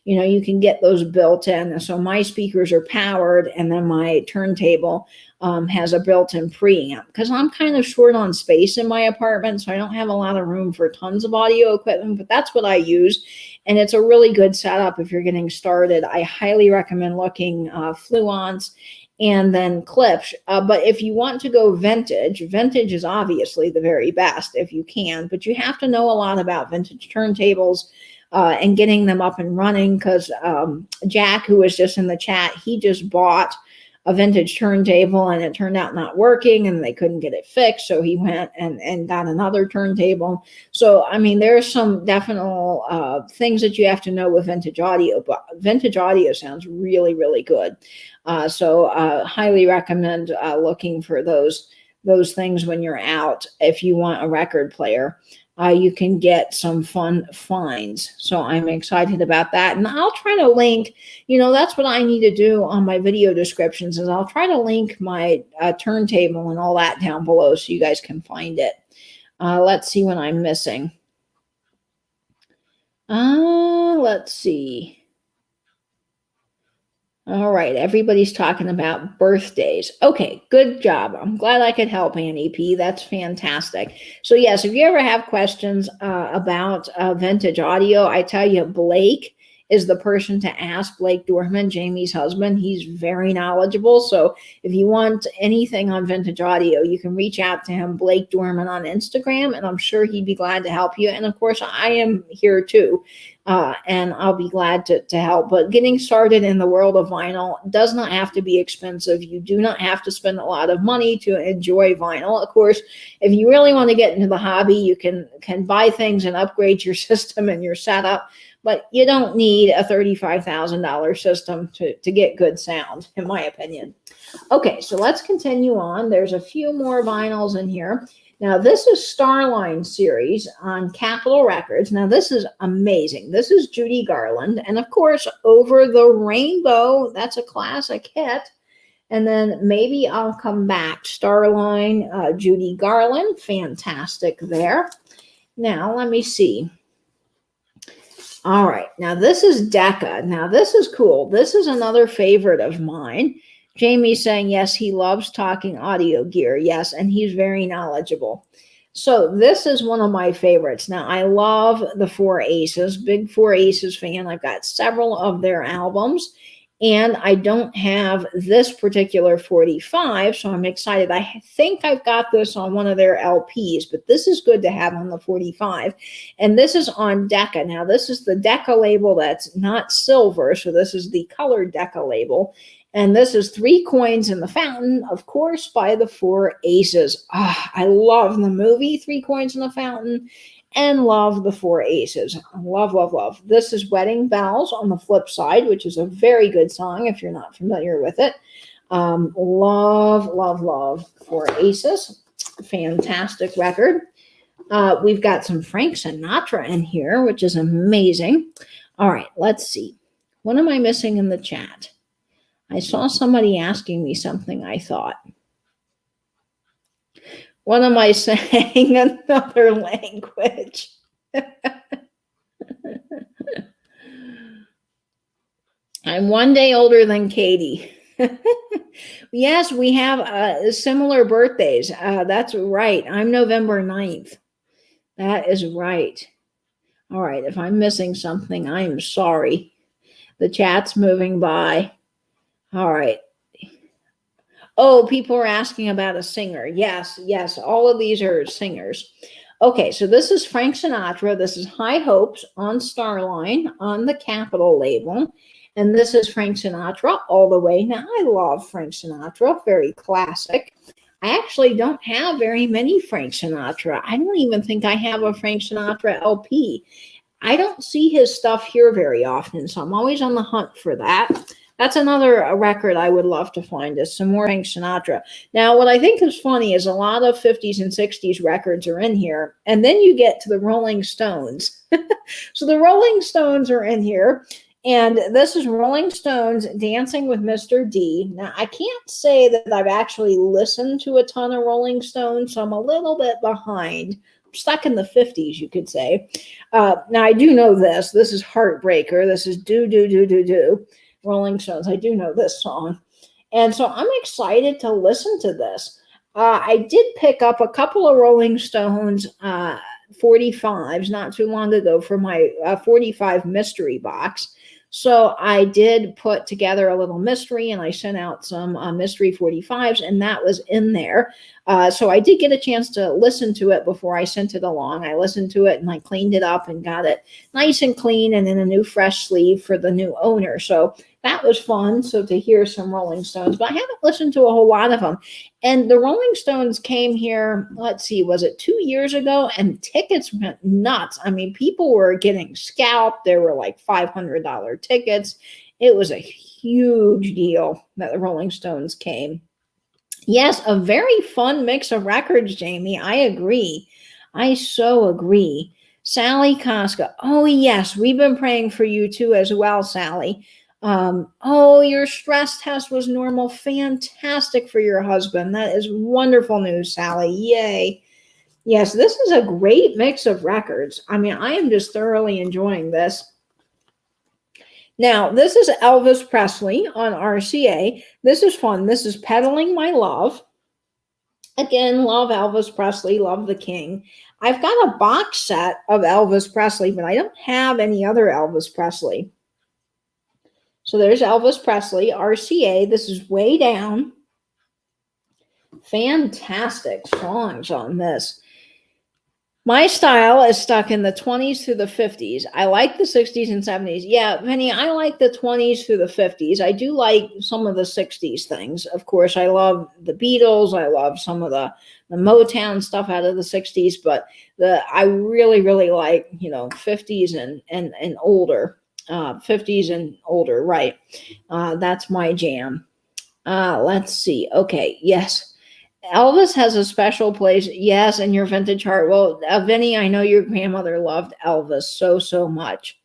You can get those built in. So my speakers are powered, and then my turntable has a built-in preamp because I'm kind of short on space in my apartment, so I don't have a lot of room for tons of audio equipment, but that's what I use. And it's a really good setup if you're getting started. I highly recommend looking Fluence and then Klipsch. But if you want to go vintage is obviously the very best if you can, but you have to know a lot about vintage turntables and getting them up and running, because Jack, who was just in the chat, he just bought a vintage turntable and it turned out not working and they couldn't get it fixed. So he went and got another turntable. So, I mean, there's some definite things that you have to know with vintage audio, but vintage audio sounds really, really good. So highly recommend looking for those things when you're out. If you want a record player, you can get some fun finds. So I'm excited about that. And I'll try to link, that's what I need to do on my video descriptions, is I'll try to link my turntable and all that down below so you guys can find it. Let's see what I'm missing. Let's see. All right, everybody's talking about birthdays. Okay, good job. I'm glad I could help, Annie P. That's fantastic. So yes, if you ever have questions about vintage audio, I tell you, Blake is the person to ask. Blake Dorman, Jamie's husband. He's very knowledgeable. So if you want anything on vintage audio, you can reach out to him, Blake Dorman, on Instagram, and I'm sure he'd be glad to help you. And of course, I am here too. And I'll be glad to help. But getting started in the world of vinyl does not have to be expensive. You do not have to spend a lot of money to enjoy vinyl. Of course, if you really want to get into the hobby, you can buy things and upgrade your system and your setup. But you don't need a $35,000 system to get good sound, in my opinion. Okay, so let's continue on. There's a few more vinyls in here. Now, this is Starline series on Capitol Records. Now, this is amazing. This is Judy Garland. And, of course, Over the Rainbow, that's a classic hit. And then maybe I'll come back. Starline, Judy Garland, fantastic there. Now, let me see. All right, now this is Decca. Now this is cool. This is another favorite of mine. Jamie's saying, yes, he loves talking audio gear. Yes, and he's very knowledgeable. So this is one of my favorites. Now, I love the Four Aces, big Four Aces fan. I've got several of their albums, and I don't have this particular 45, so I'm excited. I think I've got this on one of their LPs, but this is good to have on the 45. And this is on Decca. Now, this is the Decca label that's not silver, so this is the colored Decca label. And this is Three Coins in the Fountain, of course, by the Four Aces. I love the movie Three Coins in the Fountain and love the Four Aces. Love, love, love. This is Wedding Bells on the flip side, which is a very good song if you're not familiar with it. Love, love, love Four Aces. Fantastic record. We've got some Frank Sinatra in here, which is amazing. All right, let's see. What am I missing in the chat? I saw somebody asking me something, I thought. What am I saying? Another language. I'm one day older than Katie. Yes, we have similar birthdays. That's right. I'm November 9th. That is right. All right. If I'm missing something, I am sorry. The chat's moving by. All right. Oh, people are asking about a singer. Yes, yes. All of these are singers. Okay, so this is Frank Sinatra. This is High Hopes on Starline on the Capitol label. And this is Frank Sinatra all the way. Now, I love Frank Sinatra. Very classic. I actually don't have very many Frank Sinatra. I don't even think I have a Frank Sinatra LP. I don't see his stuff here very often, so I'm always on the hunt for that. That's another record I would love to find, is some more Frank Sinatra. Now, what I think is funny is a lot of 50s and 60s records are in here, and then you get to the Rolling Stones. So the Rolling Stones are in here, and this is Rolling Stones Dancing with Mr. D. Now, I can't say that I've actually listened to a ton of Rolling Stones, so I'm a little bit behind. I'm stuck in the 50s, you could say. Now, I do know this. This is Heartbreaker. This is Do, Do, Do, Do, Do. Rolling Stones. I do know this song. And so I'm excited to listen to this. I did pick up a couple of Rolling Stones 45s not too long ago for my 45 mystery box. So I did put together a little mystery, and I sent out some mystery 45s, and that was in there. So I did get a chance to listen to it before I sent it along. I listened to it and I cleaned it up and got it nice and clean and in a new fresh sleeve for the new owner. So that was fun. So to hear some Rolling Stones, but I haven't listened to a whole lot of them. And the Rolling Stones came here, let's see, was it 2 years ago? And tickets went nuts. I mean, people were getting scalped. There were like $500 tickets. It was a huge deal that the Rolling Stones came. Yes, a very fun mix of records, Jamie. I agree. I so agree. Sally Koska. Oh, yes. We've been praying for you too as well, Sally. Oh, your stress test was normal. Fantastic for your husband. That is wonderful news, Sally. Yay. Yes, this is a great mix of records. I mean, I am just thoroughly enjoying this. Now, this is Elvis Presley on RCA. This is fun. This is Peddling My Love. Again, love Elvis Presley, love the King. I've got a box set of Elvis Presley, but I don't have any other Elvis Presley. So there's Elvis Presley, RCA. This is Way Down. Fantastic songs on this. My style is stuck in the 20s through the 50s. I like the 60s and 70s. Yeah, Penny, I like the 20s through the 50s. I do like some of the 60s things. Of course, I love the Beatles. I love some of the Motown stuff out of the 60s, but I really, really like, 50s and older. 50s and older, right. That's my jam. Let's see. Okay, yes. Elvis has a special place, yes, in your vintage heart. Well, Vinny, I know your grandmother loved Elvis so much.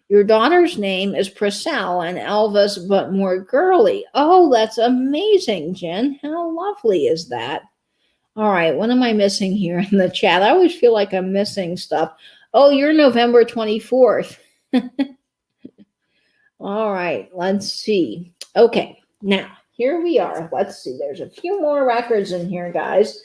Your daughter's name is Priscilla and Elvis, but more girly. Oh, that's amazing, Jen. How lovely is that? All right, what am I missing here in the chat? I always feel like I'm missing stuff. Oh, you're November 24th. All right, let's see. Okay, now here we are. Let's see. There's a few more records in here, guys.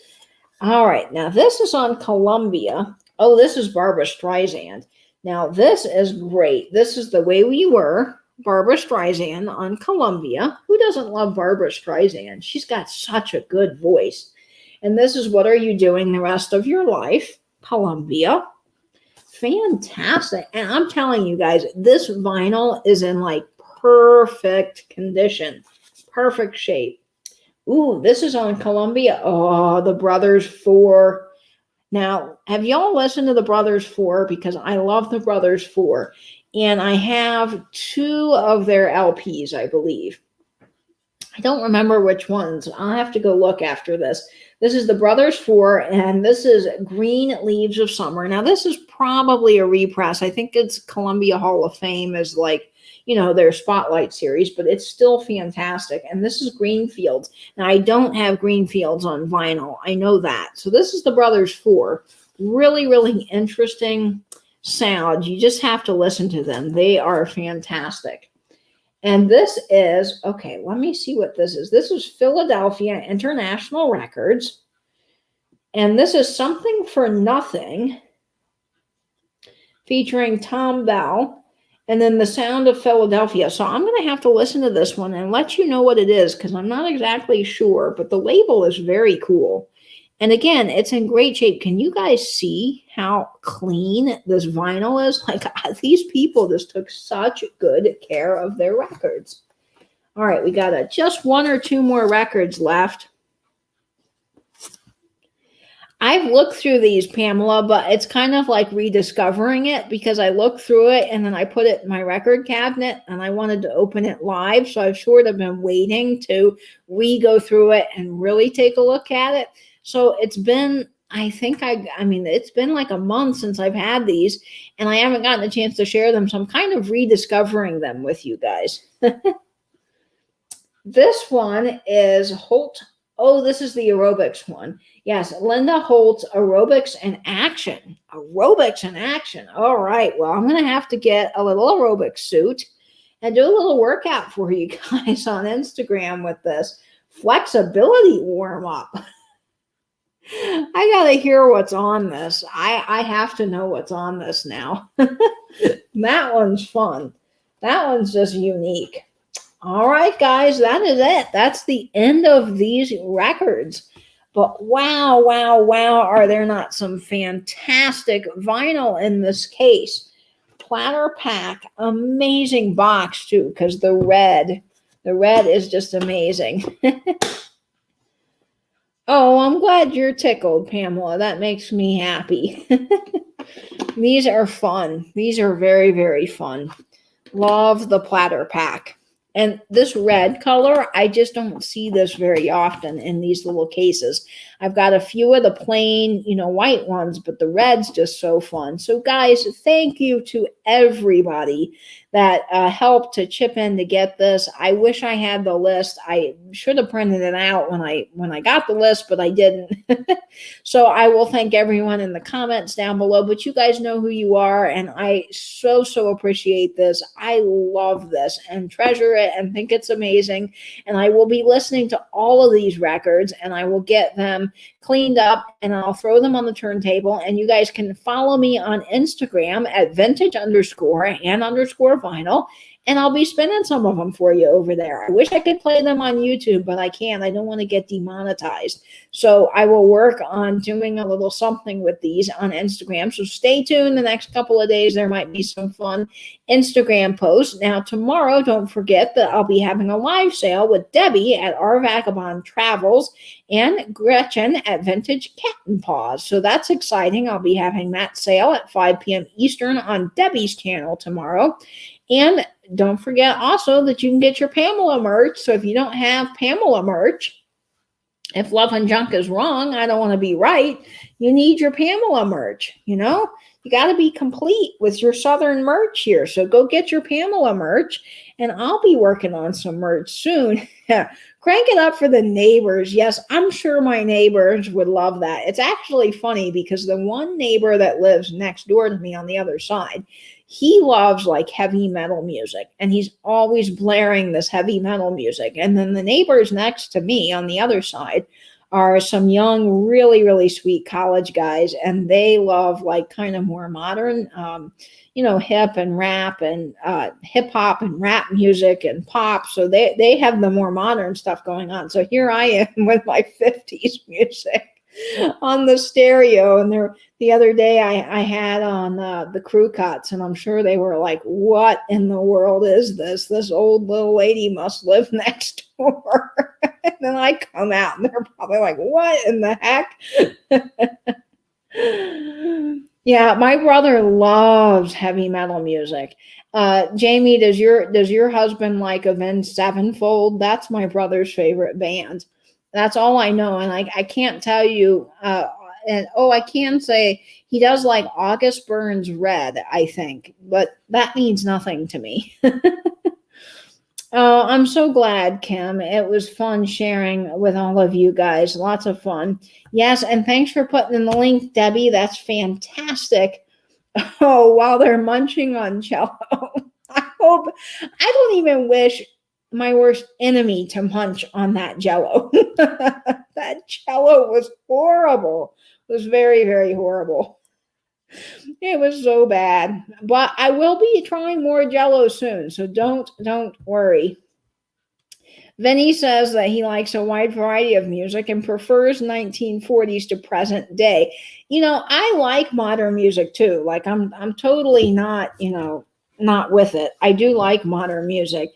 All right, now this is on Columbia. Oh, this is Barbra Streisand. Now this is great. This is The Way We Were, Barbra Streisand on Columbia. Who doesn't love Barbra Streisand? She's got such a good voice. And this is What Are You Doing the Rest of Your Life, Columbia. Fantastic. And I'm telling you guys, this vinyl is in like perfect condition, perfect shape. Ooh, this is on Columbia. Oh, the Brothers 4. Now, have y'all listened to the Brothers 4? Because I love the Brothers 4. And I have 2 of their LPs, I believe. I don't remember which ones. I'll have to go look after this. This is the Brothers 4, and this is Green Leaves of Summer. Now, this is probably a repress. I think it's Columbia Hall of Fame is like, their Spotlight series, but it's still fantastic. And this is Greenfields. Now, I don't have Greenfields on vinyl. I know that. So this is the Brothers 4. Really, really interesting sound. You just have to listen to them. They are fantastic. And this is, okay, let me see what this is. This is Philadelphia International Records. And this is Something for Nothing, featuring Tom Bell. And then The Sound of Philadelphia. So I'm going to have to listen to this one and let you know what it is, because I'm not exactly sure. But the label is very cool. And again, it's in great shape. Can you guys see how clean this vinyl is? Like, these people just took such good care of their records. All right, we got just 1 or 2 more records left. I've looked through these, Pamela, but it's kind of like rediscovering it, because I looked through it and then I put it in my record cabinet and I wanted to open it live. So I've sort of been waiting to re-go through it and really take a look at it. So it's been, it's been like a month since I've had these, and I haven't gotten a chance to share them. So I'm kind of rediscovering them with you guys. This one is Holt. Oh, this is the aerobics one. Yes, Linda Holt's Aerobics in Action. Aerobics in Action. All right. Well, I'm going to have to get a little aerobic suit and do a little workout for you guys on Instagram with this flexibility warm-up. I got to hear what's on this. I have to know what's on this now. That one's fun. That one's just unique. All right, guys, that is it. That's the end of these records. But wow, wow, wow, are there not some fantastic vinyl in this case? Platter pack, amazing box too, because the red is just amazing. Oh, I'm glad you're tickled, Pamela. That makes me happy. These are fun. These are very, very fun. Love the platter pack. And this red color, I just don't see this very often in these little cases. I've got a few of the plain, white ones, but the red's just so fun. So guys, thank you to everybody that helped to chip in to get this. I wish I had the list. I should have printed it out when I got the list, but I didn't. So I will thank everyone in the comments down below, but you guys know who you are, and I so appreciate this. I love this and treasure it and think it's amazing. And I will be listening to all of these records, and I will get them cleaned up and I'll throw them on the turntable. And you guys can follow me on Instagram at vintage_and_vinyl. And I'll be spinning some of them for you over there. I wish I could play them on YouTube, but I can't. I don't want to get demonetized. So I will work on doing a little something with these on Instagram. So stay tuned the next couple of days. There might be some fun Instagram posts. Now, tomorrow, don't forget that I'll be having a live sale with Debbie at Our Vagabond Travels and Gretchen at Vintage Cat and Paws. So that's exciting. I'll be having that sale at 5 p.m. Eastern on Debbie's channel tomorrow. And don't forget also that you can get your Pamela merch. So if you don't have Pamela merch, if Love and Junk is wrong, I don't want to be right, you need your Pamela merch. You got to be complete with your Southern merch here. So go get your Pamela merch, and I'll be working on some merch soon. Crank it up for the neighbors. Yes, I'm sure my neighbors would love that. It's actually funny because the one neighbor that lives next door to me on the other side, he loves like heavy metal music, and he's always blaring this heavy metal music. And then the neighbors next to me on the other side are some young, really, really sweet college guys, and they love like kind of more modern, hip and rap and hip hop and rap music and pop. So they have the more modern stuff going on. So here I am with my 50s music on the stereo. And the other day I had on the crew cuts, and I'm sure they were like, what in the world is this? This old little lady must live next door. And then I come out and they're probably like, what in the heck? Yeah, my brother loves heavy metal music. Jamie, does your husband like Avenged Sevenfold? That's my brother's favorite band. That's all I know, and I can't tell you. I can say he does like August Burns Red, I think, but that means nothing to me. Oh, I'm so glad, Kim. It was fun sharing with all of you guys. Lots of fun. Yes, and thanks for putting in the link, Debbie. That's fantastic. Oh, while they're munching on Jello. I don't even wish my worst enemy to munch on that Jello. That Jello was horrible. It was very, very horrible. It was so bad. But I will be trying more Jello soon, so don't worry. Vinny says that he likes a wide variety of music and prefers 1940s to present day. I like modern music too. Like I'm totally not, not with it. I do like modern music.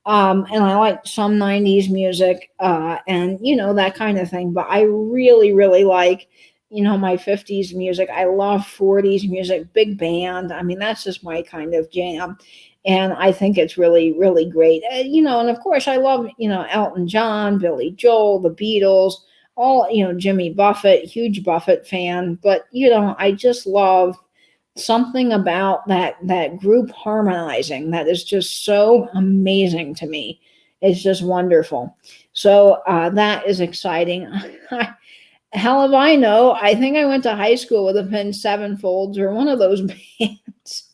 And I like some 90s music, and that kind of thing. But I really, really like, my 50s music. I love 40s music, big band. I mean, that's just my kind of jam. And I think it's really, really great. And of course, I love, Elton John, Billy Joel, the Beatles, all, Jimmy Buffett, huge Buffett fan. But, I just love something about that group harmonizing that is just so amazing to me. It's just wonderful. So that is exciting. Hell if I know. I think I went to high school with Avenged Sevenfolds or one of those bands.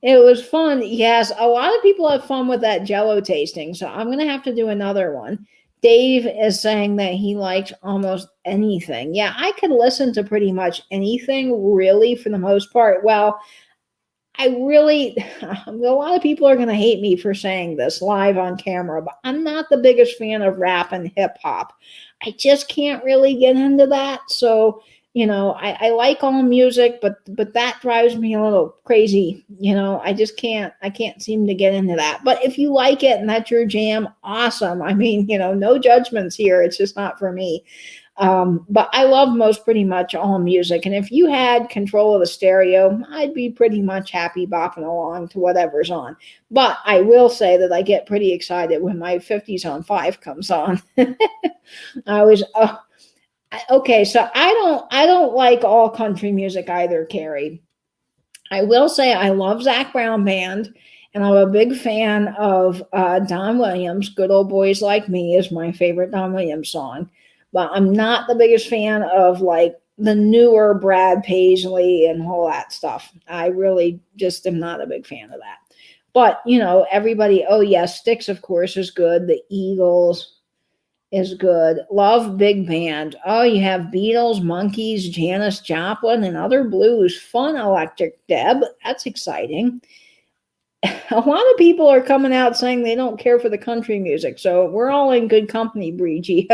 It was fun. Yes, a lot of people have fun with that Jello tasting. So I'm going to have to do another one. Dave is saying that he likes almost anything. Yeah, I could listen to pretty much anything, really, for the most part. Well, a lot of people are going to hate me for saying this live on camera, but I'm not the biggest fan of rap and hip hop. I just can't really get into that. So, I like all music, but that drives me a little crazy. I can't seem to get into that. But if you like it and that's your jam, awesome. I mean, no judgments here. It's just not for me. But I love pretty much all music. And if you had control of the stereo, I'd be pretty much happy bopping along to whatever's on. But I will say that I get pretty excited when my 50s on 5 comes on. Okay, so I don't like all country music either, Carrie. I will say I love Zac Brown Band, and I'm a big fan of Don Williams. Good Old Boys Like Me is my favorite Don Williams song. But I'm not the biggest fan of like the newer Brad Paisley and all that stuff. I really just am not a big fan of that. But, everybody, oh yes, Styx, of course, is good. The Eagles is good. Love big band. Oh, you have Beatles, Monkees, Janis Joplin, and other blues. Fun, Electric Deb. That's exciting. A lot of people are coming out saying they don't care for the country music, so we're all in good company, Breegy.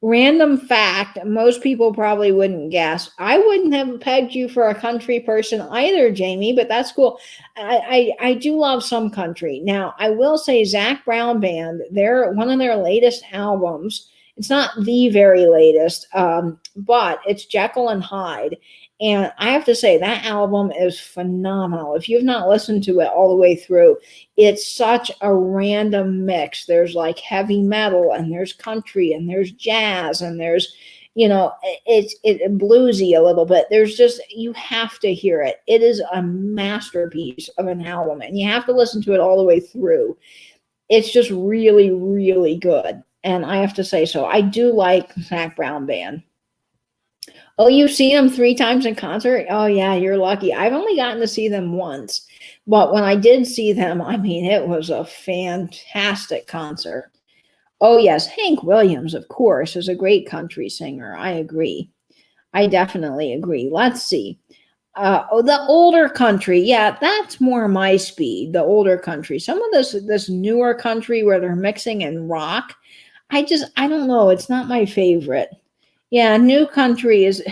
Random fact, most people probably wouldn't guess. I wouldn't have pegged you for a country person either, Jamie, but that's cool. I do love some country. Now, I will say Zac Brown Band, one of their latest albums, it's not the very latest, but it's Jekyll and Hyde. And I have to say, that album is phenomenal. If you've not listened to it all the way through, it's such a random mix. There's like heavy metal, and there's country, and there's jazz, and there's, it's bluesy a little bit. There's just, you have to hear it. It is a masterpiece of an album, and you have to listen to it all the way through. it's just really, really good. And I have to say so. I do like Zach Brown Band. Oh, you've seen them 3 times in concert? Oh, yeah, you're lucky. I've only gotten to see them once. But when I did see them, I mean, it was a fantastic concert. Oh, yes, Hank Williams, of course, is a great country singer. I agree. I definitely agree. Let's see. The older country, yeah, that's more my speed. The older country, some of this newer country where they're mixing in rock, I don't know. It's not my favorite. Yeah, new country is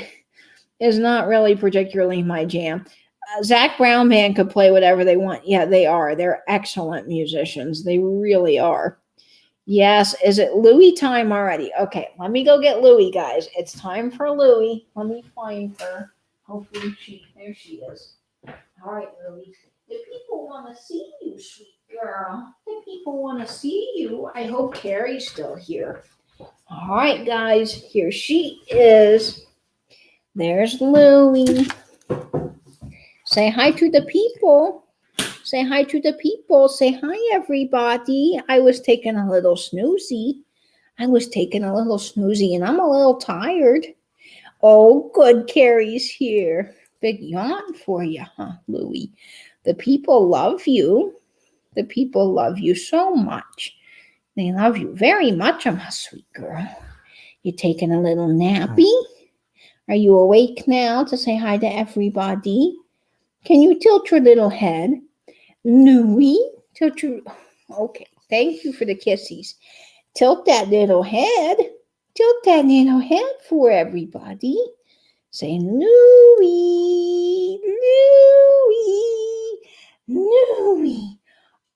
not really particularly my jam. Zach Brown Band could play whatever they want. Yeah, they are. They're excellent musicians. They really are. Yes, is it Louie time already? Okay, let me go get Louie, guys. It's time for Louie. Let me find her. Hopefully there she is. All right, Louie. The people want to see you, sweet girl. The people want to see you. I hope Carrie's still here. All right, guys, here she is. There's Louie. Say hi to the people. Say hi to the people. Say hi, everybody. I was taking a little snoozy. And I'm a little tired. Oh, good, Carrie's here. Big yawn for you, huh, Louie? The people love you. The people love you so much. They love you very much, my sweet girl. You taking a little nappy? Are you awake now to say hi to everybody? Can you tilt your little head? Louie, tilt your... Okay, thank you for the kissies. Tilt that little head. Tilt that little head for everybody. Say, Louie, Louie, Louie.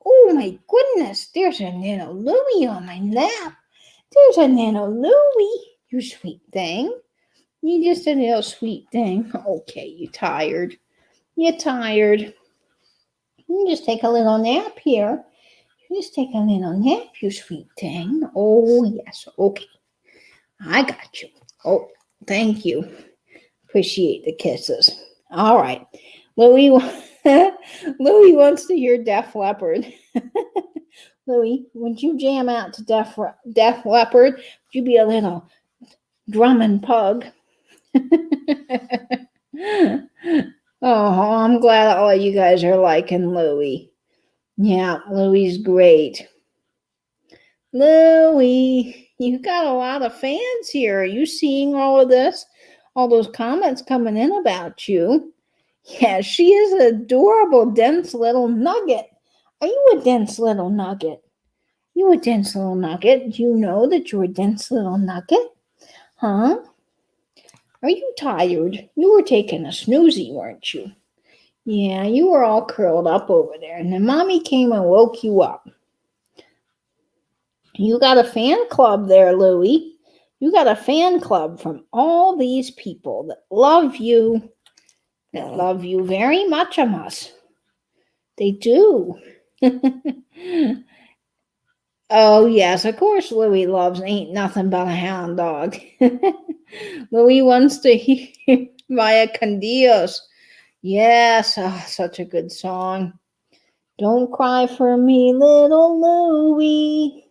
Oh, my goodness, there's a little Louie on my lap. There's a little Louie, you sweet thing. You just a little sweet thing. Okay, you tired. You're tired. You just take a little nap here. Just take a little nap, you sweet thing. Oh, yes. Okay. I got you. Oh, thank you. Appreciate the kisses. All right. Louie wants to hear Def Leppard. Louie, would you jam out to Def Leppard? Would you be a little drumming pug? Oh, I'm glad all of you guys are liking Louie. Yeah, Louie's great. Louie, you got a lot of fans here. Are you seeing all of this? All those comments coming in about you. Yeah, she is an adorable, dense little nugget. Are you a dense little nugget? You a dense little nugget? Do you know that you're a dense little nugget? Huh? Are you tired? You were taking a snoozy, weren't you? Yeah, you were all curled up over there, and then Mommy came and woke you up. You got a fan club there, Louie. You got a fan club from all these people that love you very much, us. They do. Oh, yes, of course Louie loves Ain't Nothing But a Hound Dog. Louie wants to hear Vaya con Dios. Yes, such a good song. Don't cry for me, little Louie.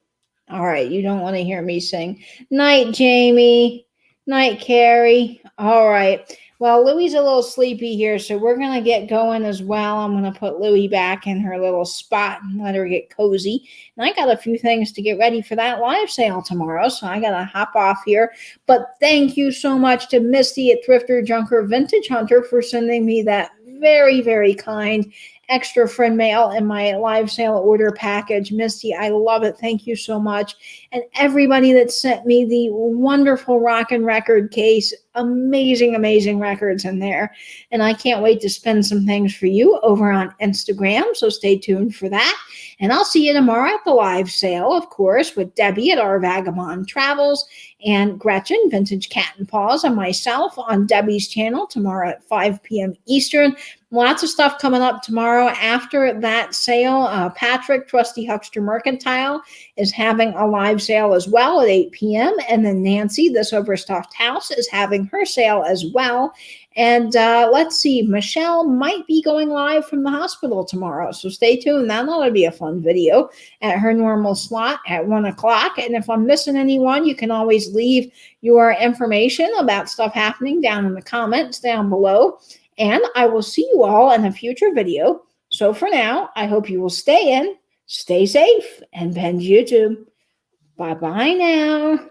All right, you don't want to hear me sing. Night, Jamie. Night, Carrie. All right. Well, Louie's a little sleepy here, so we're going to get going as well. I'm going to put Louie back in her little spot and let her get cozy. And I got a few things to get ready for that live sale tomorrow, so I got to hop off here. But thank you so much to Misty at Thrifter Junker Vintage Hunter for sending me that very, very kind extra friend mail in my live sale order package. Misty, I love it. Thank you so much. And everybody that sent me the wonderful Rockin' Record case, amazing, amazing records in there. And I can't wait to spin some things for you over on Instagram, so stay tuned for that. And I'll see you tomorrow at the live sale, of course, with Debbie at Our Vagabond Travels and Gretchen, Vintage Cat and Paws, and myself on Debbie's channel tomorrow at 5 p.m. Eastern. Lots of stuff coming up tomorrow after that sale. Patrick, Trusty Huckster Mercantile, is having a live live sale as well at 8 p.m. And then Nancy, this overstuffed house, is having her sale as well. And let's see, Michelle might be going live from the hospital tomorrow. So stay tuned. That ought to be a fun video at her normal slot at 1 o'clock. And if I'm missing anyone, you can always leave your information about stuff happening down in the comments down below. And I will see you all in a future video. So for now, I hope you will stay in, stay safe, and bend YouTube. Bye-bye now.